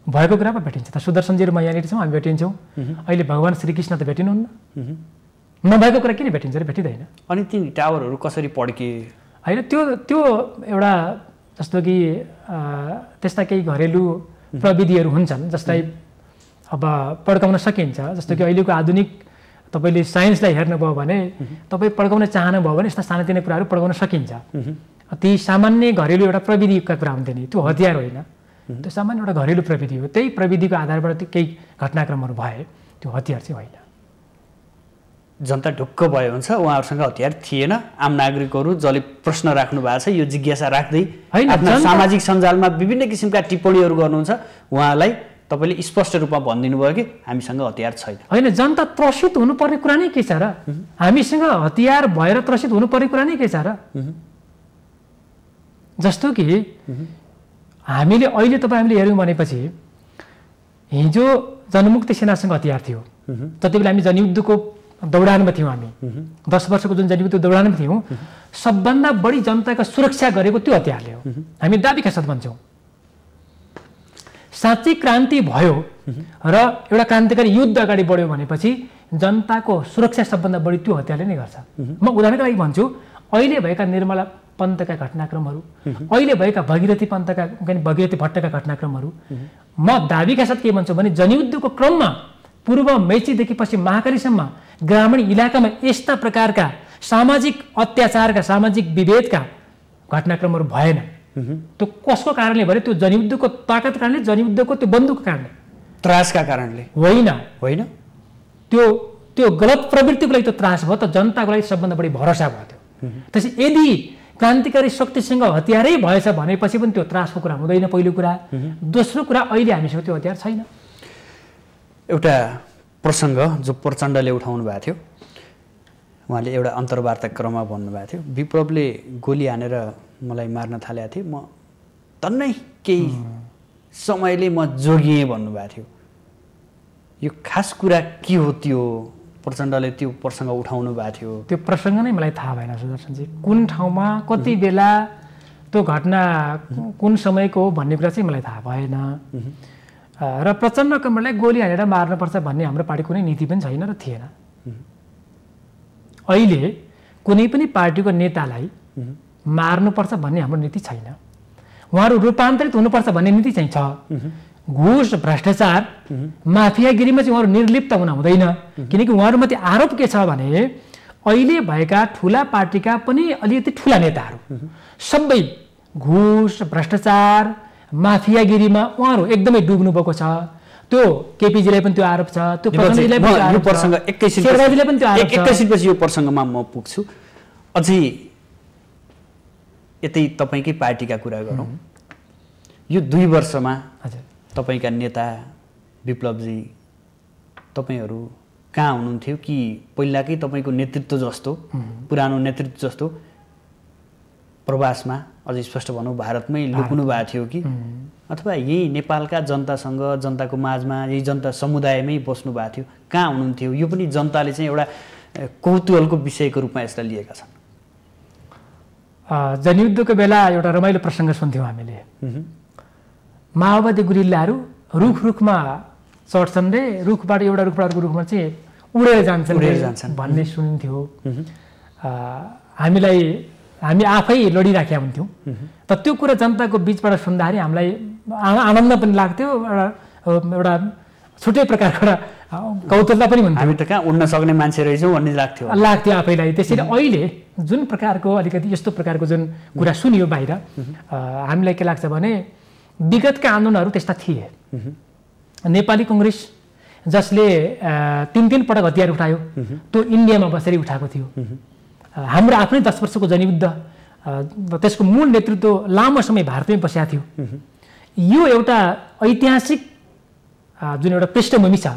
भएको कुरा पो भेटिन्छ त। सुदर्शनजी र म यहाँनिर छौँ, हामी भेटिन्छौँ। अहिले भगवान् श्रीकृष्ण त भेटिनुहुन्न, नभएको कुरा किन भेटिन्छ र? भेटिँदैन। अनि ती टावरहरू कसरी पड्के? होइन, त्यो एउटा जस्तो कि त्यस्ता केही घरेलु प्रविधिहरू हुन्छन्, जसलाई अब पड्काउन सकिन्छ। जस्तो कि अहिलेको आधुनिक तपाईँले साइन्सलाई हेर्नुभयो भने, तपाईँ पड्काउन चाहनुभयो भने यस्ता सानातिना कुराहरू पड्काउन सकिन्छ। ती सामान्य घरेलु एउटा प्रविधिका कुरा हुन्थ्यो नि, त्यो हतियार होइन, त्यो सामान्य एउटा घरेलु प्रविधि हो। त्यही प्रविधिको आधारबाट केही घटनाक्रमहरू भए, त्यो हतियार चाहिँ होइन। जनता ढुक्क भयो हुन्छ उहाँहरूसँग हतियार थिएन, आम नागरिकहरू जसले प्रश्न राख्नु भएको छ, यो जिज्ञासा राख्दै आफ्नो सामाजिक सञ्जालमा विभिन्न किसिमका टिप्पणीहरू गर्नुहुन्छ, उहाँलाई तपाईँले स्पष्ट रूपमा भनिदिनु भयो कि हामीसँग हतियार छैन। होइन, जनता त्रसित हुनुपर्ने कुरा नै के छ र? हामीसँग हतियार भएर त्रसित हुनुपर्ने कुरा नै के छ र? जस्तो कि हामीले अहिले हामीले हेऱ्यौँ भनेपछि हिजो जनमुक्ति सेनासँग हतियार थियो। जति बेला हामी जनयुद्धको दौडानमा थियौँ, हामी 10 वर्षको जुन जनयुद्ध दौडानमा थियौँ, सबभन्दा बढी जनताको सुरक्षा गरेको त्यो हतियारले हो। हामी दाबीका साथ भन्छौँ। साँच्चै क्रान्ति भयो र एउटा क्रान्तिकारी युद्ध अगाडि बढ्यो भनेपछि जनताको सुरक्षा सबभन्दा बढी त्यो हतियारले नै गर्छ। म उदाहरणको लागि भन्छु, अहिले भएका निर्मला पन्तका घटनाक्रमहरू, अहिले भएका भगीरथी भट्टका घटनाक्रमहरू, म दाबीका साथ के भन्छु भने जनयुद्धको क्रममा पूर्व मेचीदेखि पश्चिम महाकालीसम्म ग्रामीण इलाकामा यस्ता प्रकारका सामाजिक अत्याचारका, सामाजिक विभेदका घटनाक्रमहरू भएन। त्यो कसको कारणले भने? त्यो जनयुद्धको ताकत कारणले, जनयुद्धको त्यो बन्दुकको कारणले, त्रासका कारणले होइन। त्यो गलत प्रवृत्तिको लागि त्यो त्रास भयो, त जनताको लागि सबभन्दा बढी भरोसा भयो त्यो। त्यसै यदि क्रान्तिकारी शक्तिसँग हतियारै भएछ भनेपछि पनि त्यो त्रासको कुरा हुँदैन, पहिलो कुरा। दोस्रो कुरा, अहिले हामीसँग त्यो हतियार छैन। एउटा प्रसङ्ग जो प्रचण्डले उठाउनु भएको थियो, उहाँले एउटा अन्तर्वार्ता क्रममा भन्नुभएको थियो, विप्लवले गोली हानेर मलाई मार्न थालेको थियो, म तन्नै केही समयले म जोगिएँ भन्नुभएको थियो। यो खास कुरा के हो? त्यो प्रचण्डले त्यो प्रसङ्ग उठाउनु भएको थियो। त्यो प्रसङ्ग नै मलाई थाहा भएन सुदर्शनजी, कुन ठाउँमा कति बेला त्यो घटना कुन समयको हो भन्ने कुरा चाहिँ मलाई थाहा भएन। र प्रचण्ड कमरेडलाई गोली हानेर मार्नुपर्छ भन्ने हाम्रो पार्टीको कुनै नीति पनि छैन र थिएन। अहिले कुनै पनि पार्टीको नेतालाई मार्नुपर्छ भन्ने हाम्रो नीति छैन। उहाँहरू रूपान्तरित हुनुपर्छ भन्ने नीति चाहिँ छ। घुस, भ्रष्टाचार, माफियागिरीमा चाहिँ उहाँहरू निर्लिप्त हुन हुँदैन। किनकि उहाँहरूमाथि आरोप के छ भने अहिले भएका ठुला पार्टीका पनि अलिकति ठुला नेताहरू सबै घुस, भ्रष्टाचार, माफियागिरीमा उहाँहरू एकदमै डुब्नु भएको छ। त्यो केपीजीलाई पनि त्यो आरोप छ, त्यो प्रचण्डजीलाई पनि यो प्रसङ्ग शेरबहादुरजीलाई पनि त्यो आरोप छ। एकैछिनपछि यो प्रसङ्गमा म पुग्छु। अझै यतै तपाईँकै पार्टीका कुरा गरौँ। यो 2 वर्षमा तपाईँका नेता विप्लवजी, तपाईँहरू कहाँ हुनुहुन्थ्यो कि पहिलाकै तपाईँको नेतृत्व जस्तो, पुरानो नेतृत्व जस्तो प्रवासमा, अझै स्पष्ट भनौँ भारतमै लुक्नु भएको थियो कि अथवा यही नेपालका जनतासँग, जनताको माझमा, यही जनता समुदायमै बस्नु भएको थियो? कहाँ हुनुहुन्थ्यो? यो पनि जनताले चाहिँ एउटा कौतूहलको विषयको रूपमा यसलाई लिएका छन्। जनयुद्धको बेला एउटा रमाइलो प्रसङ्ग सुन्थ्यौँ हामीले। माओवादी गुरिल्लाहरू रुखमा चढ्छन् रे, रुखबाट एउटा रुखबाट अर्को रुखमा चाहिँ उडेर जान्छन् भन्ने सुनिन्थ्यो। हामी आफै लडिराखेका हुन्थ्यौँ। त त्यो कुरा जनताको बिचबाट सुन्दाखेरि हामीलाई आनन्द पनि लाग्थ्यो, एउटा छुट्टै प्रकारको एउटा कौतुकता पनि हुन्थ्यो। हामी त कहाँ उड्न सक्ने मान्छे रहेछौँ भन्ने लाग्थ्यो आफैलाई। त्यसैले अहिले जुन प्रकारको अलिकति यस्तो प्रकारको जुन कुरा सुनियो बाहिर, हामीलाई के लाग्छ भने विगतका आन्दोलनहरू त्यस्ता थिए। नेपाली कङ्ग्रेस जसले 3 पटक हतियार उठायो त्यो इन्डियामा बसेर उठाएको थियो। हाम्रो आफ्नै 10 वर्षको जनयुद्ध त्यसको मूल नेतृत्व लामो समय भारतमै बसेको थियो। यो एउटा ऐतिहासिक जुन एउटा पृष्ठभूमि छ,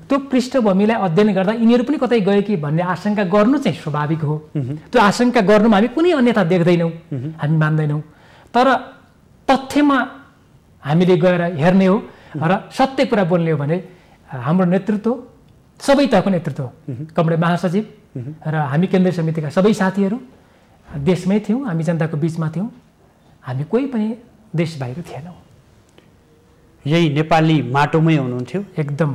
त्यो पृष्ठभूमिलाई अध्ययन गर्दा यिनीहरू पनि कतै गए कि भन्ने आशंका गर्नु चाहिँ स्वाभाविक हो। त्यो आशंका गर्नुमा हामी कुनै अन्यथा देख्दैनौँ, हामी मान्दैनौँ। तर तथ्यमा हामीले गएर हेर्ने हो र सत्य कुरा बोल्ने हो भने हाम्रो नेतृत्व, सबै तहको नेतृत्व, कमरेड महासचिव र हामी केन्द्रीय समितिका सबै साथीहरू देशमै थियौँ, हामी जनताको बिचमा थियौँ, हामी कोही पनि देश बाहिर थिएनौँ। यही नेपाली माटोमै हुनुहुन्थ्यो, एकदम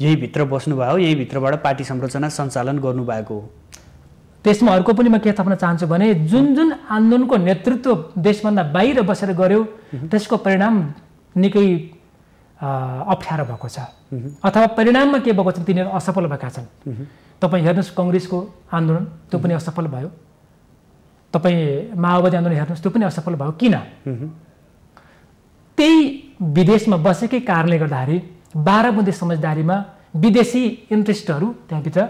यही भित्र बस्नुभयो, यही भित्रबाट पार्टी संरचना सञ्चालन गर्नुभएको हो। त्यसमा अर्को पनि म के थप्न चाहन्छु भने जुन जुन आन्दोलनको नेतृत्व देशभन्दा बाहिर बसेर गर्यो त्यसको परिणाम निकै अप्ठ्यारो भएको छ, अथवा परिणाममा के भएको छ तिनीहरू असफल भएका छन्। तपाईँ हेर्नुहोस् कङ्ग्रेसको आन्दोलन, त्यो पनि असफल भयो। तपाईँ माओवादी आन्दोलन हेर्नुहोस्, त्यो पनि असफल भयो। किन? त्यही विदेशमा बसेकै कारणले गर्दाखेरि 12 बुँदे समझदारीमा विदेशी इन्ट्रेस्टहरू त्यहाँभित्र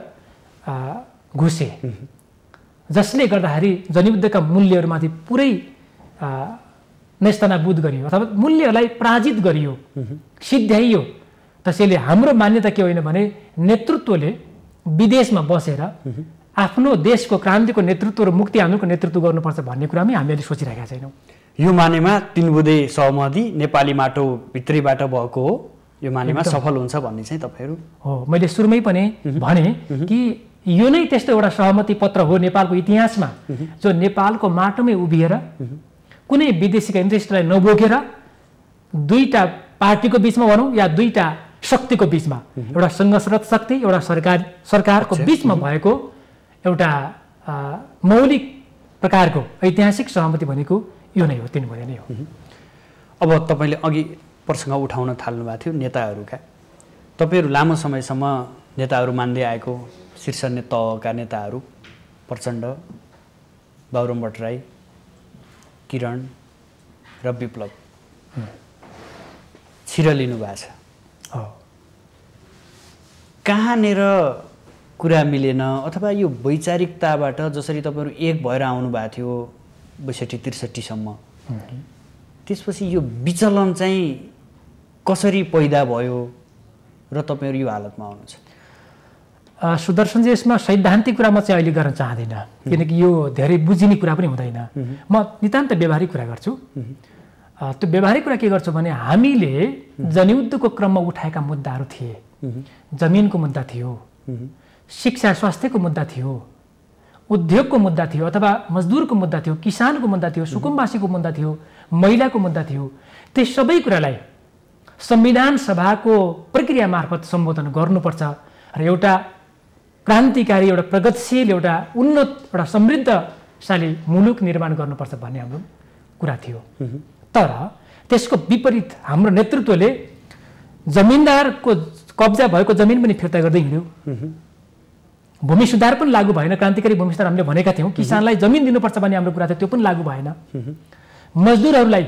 घुसे, जसले गर्दाखेरि जनयुद्धका मूल्यहरूमाथि पुरै नेस्तनाबुद गरियो अथवा मूल्यहरूलाई पराजित गरियो, सिद्ध्याइयो। त्यसैले हाम्रो मान्यता के होइन भने नेतृत्वले विदेशमा बसेर आफ्नो देशको क्रान्तिको नेतृत्व र मुक्ति आन्दोलनको नेतृत्व गर्नुपर्छ भन्ने कुरामै हामीले सोचिरहेका छैनौँ। यो मानेमा 3 बुँदे सहमति नेपाली माटो भित्रैबाट भएको हो, यो मानेमा सफल हुन्छ भन्ने चाहिँ तपाईँहरू हो। मैले सुरुमै पनि भने कि यो नै त्यस्तो एउटा सहमति पत्र हो नेपालको इतिहासमा, जो नेपालको माटोमै उभिएर कुनै विदेशीका इन्ट्रेस्टलाई नबोकेर दुईटा पार्टीको बिचमा भनौँ या दुईटा शक्तिको बिचमा, एउटा सङ्घर्षरत शक्ति एउटा सरकारको बिचमा भएको एउटा मौलिक प्रकारको ऐतिहासिक सहमति भनेको यो नै हो, 3 बुँदे नै हो। अब तपाईँले अघि प्रसङ्ग उठाउन थाल्नु भएको थियो नेताहरूका। तपाईँहरू लामो समयसम्म नेताहरू मान्दै आएको शीर्ष तहका नेताहरू प्रचण्ड, बाबुराम भट्टराई, किरण र विप्लव छिरलिनु भएको छ। कहाँनिर कुरा मिलेन अथवा यो वैचारिकताबाट जसरी तपाईँहरू एक भएर आउनु भएको थियो 62-63 सम्म, त्यसपछि यो विचलन चाहिँ कसरी पैदा भयो र तपाईँहरू यो हालतमा आउनुहुन्छ? सुदर्शनजी, यसमा सैद्धान्तिक कुरा म चाहिँ अहिले गर्न चाहदिनँ, किनकि यो धेरै बुझिने कुरा पनि हुँदैन। म नितान्त व्यवहारिक कुरा गर्छु। त्यो व्यवहारिक कुरा के गर्छु भने हामीले जनयुद्धको क्रममा उठाएका मुद्दाहरू थिए। जमिनको मुद्दा थियो, शिक्षा स्वास्थ्यको मुद्दा थियो, उद्योगको मुद्दा थियो अथवा मजदुरको मुद्दा थियो, किसानको मुद्दा थियो, सुकुम्बासीको मुद्दा थियो, महिलाको मुद्दा थियो। त्यो सबै कुरालाई संविधान सभाको प्रक्रिया मार्फत सम्बोधन गर्नुपर्छ र एउटा क्रान्तिकारी, एउटा प्रगतिशील, एउटा उन्नत, एउटा समृद्धशाली मुलुक निर्माण गर्नुपर्छ भन्ने हाम्रो कुरा थियो। तर त्यसको विपरीत हाम्रो नेतृत्वले जमिनदारको कब्जा भएको जमिन पनि फिर्ता गर्दै हिँड्यो। भूमि सुधार पनि लागू भएन, क्रान्तिकारी भूमि सुधार हामीले भनेका थियौँ। किसानलाई जमिन दिनुपर्छ भन्ने हाम्रो कुरा थियो, त्यो पनि लागू भएन। मजदुरहरूलाई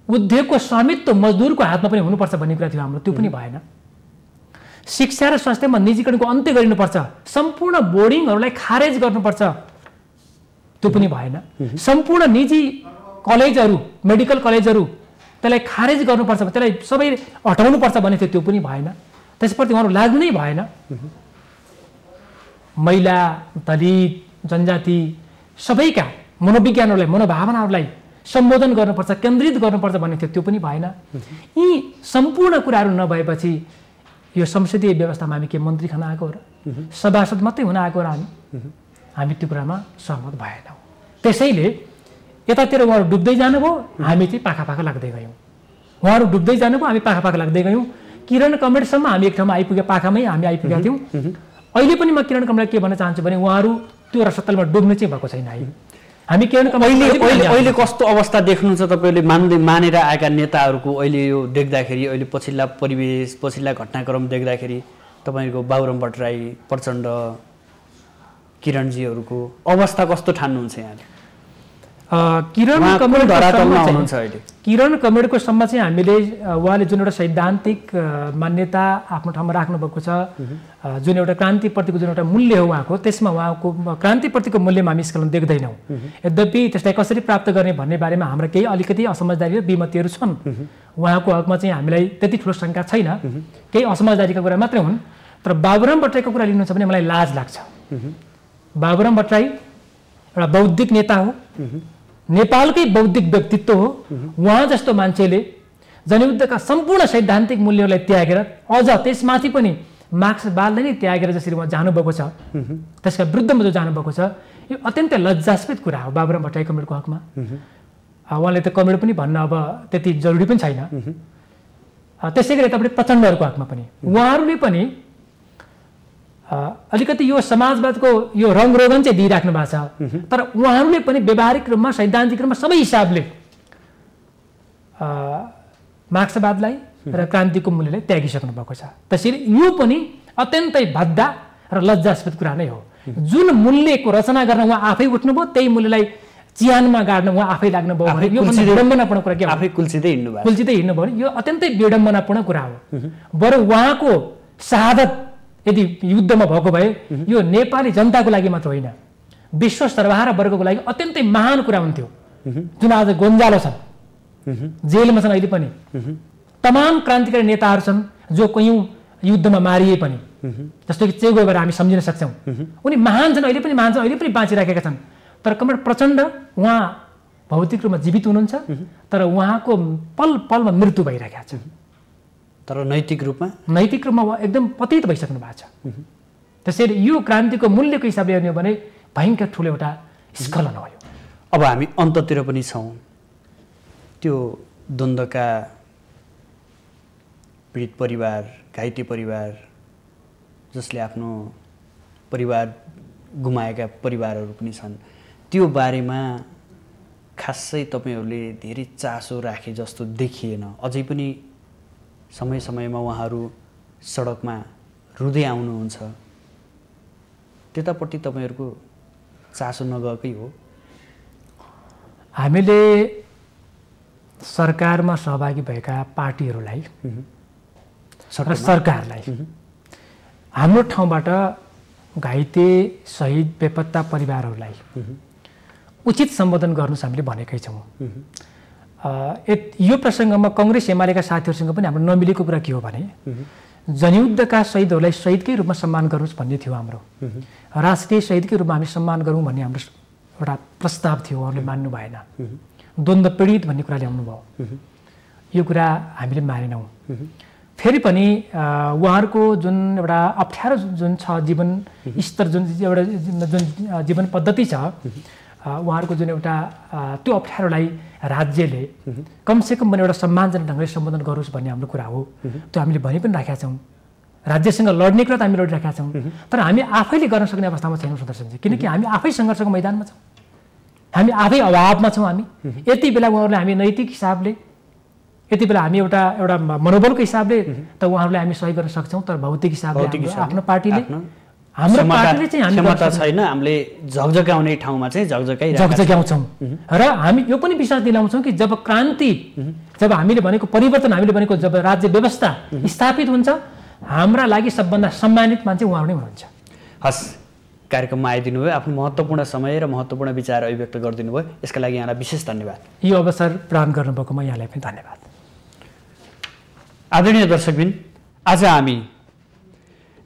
उद्योगको स्वामित्व मजदुरको हातमा पनि हुनुपर्छ भन्ने कुरा थियो हाम्रो, त्यो पनि भएन। शिक्षा र स्वास्थ्यमा निजीकरणको अन्त्य गरिनुपर्छ, सम्पूर्ण बोर्डिङहरूलाई खारेज गर्नुपर्छ, त्यो पनि भएन। सम्पूर्ण निजी कलेजहरू, मेडिकल कलेजहरू त्यसलाई खारेज गर्नुपर्छ, त्यसलाई सबै हटाउनुपर्छ भन्ने थियो, त्यो पनि भएन। त्यसप्रति उहाँहरू लाग्नु नै भएन। महिला, दलित, जनजाति सबैका मनोविज्ञानहरूलाई, मनोभावनाहरूलाई सम्बोधन गर्नुपर्छ, केन्द्रित गर्नुपर्छ भन्ने थियो, त्यो पनि भएन। यी सम्पूर्ण कुराहरू नभएपछि यो संसदीय व्यवस्थामा हामी के मन्त्री खान आएको र सभासद मात्रै हुन आएको र हामी त्यो कुरामा सहमत भएनौँ। त्यसैले यतातिर उहाँहरू डुब्दै जानुभयो, हामी चाहिँ पाखा पाखा लाग्दै गयौँ। उहाँहरू डुब्दै जानुभयो, हामी पाखा पाखा लाग्दै गयौँ। किरण कमरेडसम्म हामी एक ठाउँमा आइपुगे, पाखामै हामी आइपुगेका थियौँ। अहिले पनि म किरण कमरेडलाई के भन्न चाहन्छु भने उहाँहरू त्यो रसतलमा डुब्नु चाहिँ भएको छैन। हामी किरण कमरेड अहिले कस्तो अवस्था देख्नुहुन्छ तपाईँले मानेर आएका नेताहरूको? अहिले यो देख्दाखेरि, अहिले पछिल्ला परिवेश, पछिल्ला घटनाक्रम देख्दाखेरि तपाईँको बाबुराम भट्टराई, प्रचण्ड, किरणजीहरूको अवस्था कस्तो ठान्नुहुन्छ यहाँले? किरण कमरेडको सम्म चाहिँ हामीले उहाँले जुन एउटा सैद्धान्तिक मान्यता आफ्नो ठाउँमा राख्नुभएको छ, जुन एउटा क्रान्तिप्रतिको जुन एउटा मूल्य हो उहाँको, त्यसमा उहाँको क्रान्तिप्रतिको मूल्यमा हामी स्खलन देख्दैनौँ। यद्यपि त्यसलाई कसरी प्राप्त गर्ने भन्ने बारेमा हाम्रा केही अलिकति असमझदारी र विमतिहरू छन्। उहाँको हकमा चाहिँ हामीलाई त्यति ठुलो शङ्का छैन, केही असमझदारीका कुरा मात्रै हुन्। तर बाबुराम भट्टराईको कुरा लिनुहुन्छ भने मलाई लाज लाग्छ। बाबुराम भट्टराई एउटा बौद्धिक नेता हो, नेपालकै बौद्धिक व्यक्तित्व हो। उहाँ जस्तो मान्छेले जनयुद्धका सम्पूर्ण सैद्धान्तिक मूल्यहरूलाई त्यागेर अझ त्यसमाथि पनि मार्क्सवादलाई नै त्यागेर जसरी उहाँ जानुभएको छ, त्यसका विरुद्धमा जो जानुभएको छ, यो अत्यन्तै लज्जास्पद कुरा हो बाबुराम भट्टराई कमरेडको हकमा। उहाँले त कमरेड पनि भन्न अब त्यति जरुरी पनि छैन। त्यसै गरी तपाईँले प्रचण्डहरूको हकमा पनि उहाँहरूले पनि अलिकति यो समाजवादको यो रङरोगन चाहिँ दिइराख्नु भएको छ। तर उहाँहरूले पनि व्यावहारिक रूपमा सैद्धान्तिक रूपमा सबै हिसाबले मार्क्सवादलाई र क्रान्तिको मूल्यलाई त्यागिसक्नु भएको छ। त्यसैले यो पनि अत्यन्तै भद्दा र लज्जास्पद कुरा नै हो। जुन मूल्यको रचना गर्न उहाँ आफै उठ्नुभयो, त्यही मूल्यलाई चिहानमा गाड्न उहाँ आफै लाग्नुभयो भने यो विडम्बनापूर्ण कुरा के हो? आफै कुल्चिँदै हिँड्नुभयो भने यो अत्यन्तै विडम्बनापूर्ण कुरा हो। बरु उहाँको शहादत यदि युद्धमा भएको भए यो नेपाली जनताको लागि मात्र होइन, विश्व सर्वहारा वर्गको लागि अत्यन्तै महान कुरा हुन्थ्यो। जुन आज गोन्जालो छन्, जेलमा छन्, अहिले पनि तमाम क्रान्तिकारी नेताहरू छन् जो कयौँ युद्धमा मारिए पनि, जस्तो कि चे गुएभारा हामी सम्झिन सक्छौँ। उनी महान छन्, अहिले पनि महान छन्, अहिले पनि बाँचिराखेका छन्। तर कमरेड प्रचण्ड उहाँ भौतिक रूपमा जीवित हुनुहुन्छ, तर उहाँको पल पलमा मृत्यु भइरहेका छ। तर नैतिक रूपमा उहाँ एकदम पतित भइसक्नु भएको छ। त्यसैले यो क्रान्तिको मूल्यको हिसाबले हेर्ने हो भने भयङ्कर ठुलो एउटा स्खलन हो। अब हामी अन्ततिर पनि छौँ। त्यो द्वन्द्वका पीडित परिवार, घाइते परिवार, जसले आफ्नो परिवार गुमाएका परिवारहरू पनि छन्, त्यो बारेमा खासै तपाईँहरूले धेरै चासो राखे जस्तो देखिएन। अझै पनि समय समयमा उहाँहरू सडकमा रुँदै आउनुहुन्छ। त्यतापट्टि तपाईँहरूको चासो नगएकै हो? हामीले सरकारमा सहभागी भएका पार्टीहरूलाई र सरकारलाई हाम्रो ठाउँबाट घाइते शहीद बेपत्ता परिवारहरूलाई उचित सम्बोधन गर्नुहोस् हामीले भनेकै छौँ। यो प्रसङ्गमा कङ्ग्रेस एमालेका साथीहरूसँग पनि हाम्रो नमिलेको कुरा के हो भने जनयुद्धका शहीदहरूलाई शहीदकै रूपमा सम्मान गर्नुहोस् भन्ने थियो हाम्रो। राष्ट्रिय शहीदकै रूपमा हामी सम्मान गरौँ भन्ने हाम्रो एउटा प्रस्ताव थियो, उहाँहरूले मान्नु भएन। द्वन्द्व पीडित भन्ने कुरा ल्याउनु भयो, यो कुरा हामीले मानेनौँ। फेरि पनि उहाँहरूको जुन एउटा अप्ठ्यारो जुन छ जीवन स्तर, जुन एउटा जुन जीवन पद्धति छ, उहाँहरूको जुन एउटा त्यो अप्ठ्यारोलाई राज्यले कमसेकम पनि एउटा सम्मानजनक ढङ्गले सम्बोधन गरोस् भन्ने हाम्रो कुरा हो। त्यो हामीले भनि पनि राखेका छौँ। राज्यसँग लड्ने कुरा त हामी लडिरहेका छौँ, तर हामी आफैले गर्न सक्ने अवस्थामा छैनौँ सुदर्शनजी, किनकि हामी आफै सङ्घर्षको मैदानमा छौँ, हामी आफै अभावमा छौँ। हामी यति बेला उहाँहरूलाई हामी नैतिक हिसाबले, यति बेला हामी एउटा मनोबलको हिसाबले त उहाँहरूलाई हामी सहयोग गर्न सक्छौँ, तर भौतिक हिसाबले आफ्नो पार्टीले, हाम्रो पार्टीले चाहिँ क्षमता छैन। हामीले झकझकाउने ठाउँमा चाहिँ झकझक्याउँछौँ। र हामी यो पनि विश्वास दिलाउँछौँ कि जब क्रान्ति, जब हामीले भनेको परिवर्तन, हामीले भनेको जब राज्य व्यवस्था स्थापित हुन्छ, हाम्रा लागि सबभन्दा सम्मानित मान्छे उहाँहरू नै हुनुहुन्छ। हस्, कार्यक्रममा आइदिनु भयो, आफ्नो महत्त्वपूर्ण समय र महत्त्वपूर्ण विचार अभिव्यक्त गरिदिनु भयो, यसका लागि यहाँलाई विशेष धन्यवाद। यो अवसर प्रदान गर्नुभएकोमा यहाँलाई पनि धन्यवाद। आदरणीय दर्शकबिन, आज हामी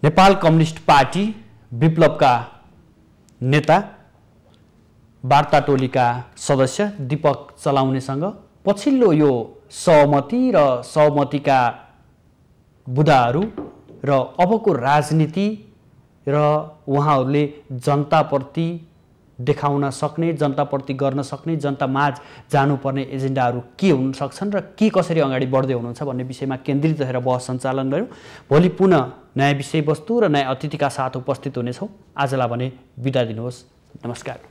नेपाल कम्युनिस्ट पार्टी विप्लवका नेता, वार्ता टोलीका सदस्य दीपक चलाउनेसँग पछिल्लो यो सहमति र सहमतिका बुदाहरू र अबको राजनीति र उहाँहरूले जनताप्रति देखाउन सक्ने, जनताप्रति गर्न सक्ने, जनतामाझ जानुपर्ने एजेन्डाहरू के हुन सक्छन् र के कसरी अगाडि बढ्दै हुनुहुन्छ भन्ने विषयमा केन्द्रित रहेर बहस सञ्चालन गऱ्यौँ। भोलि पुनः नयाँ विषयवस्तु र नयाँ अतिथिका साथ उपस्थित हुनेछौँ। आजलाई भने बिदा दिनुहोस्। नमस्कार।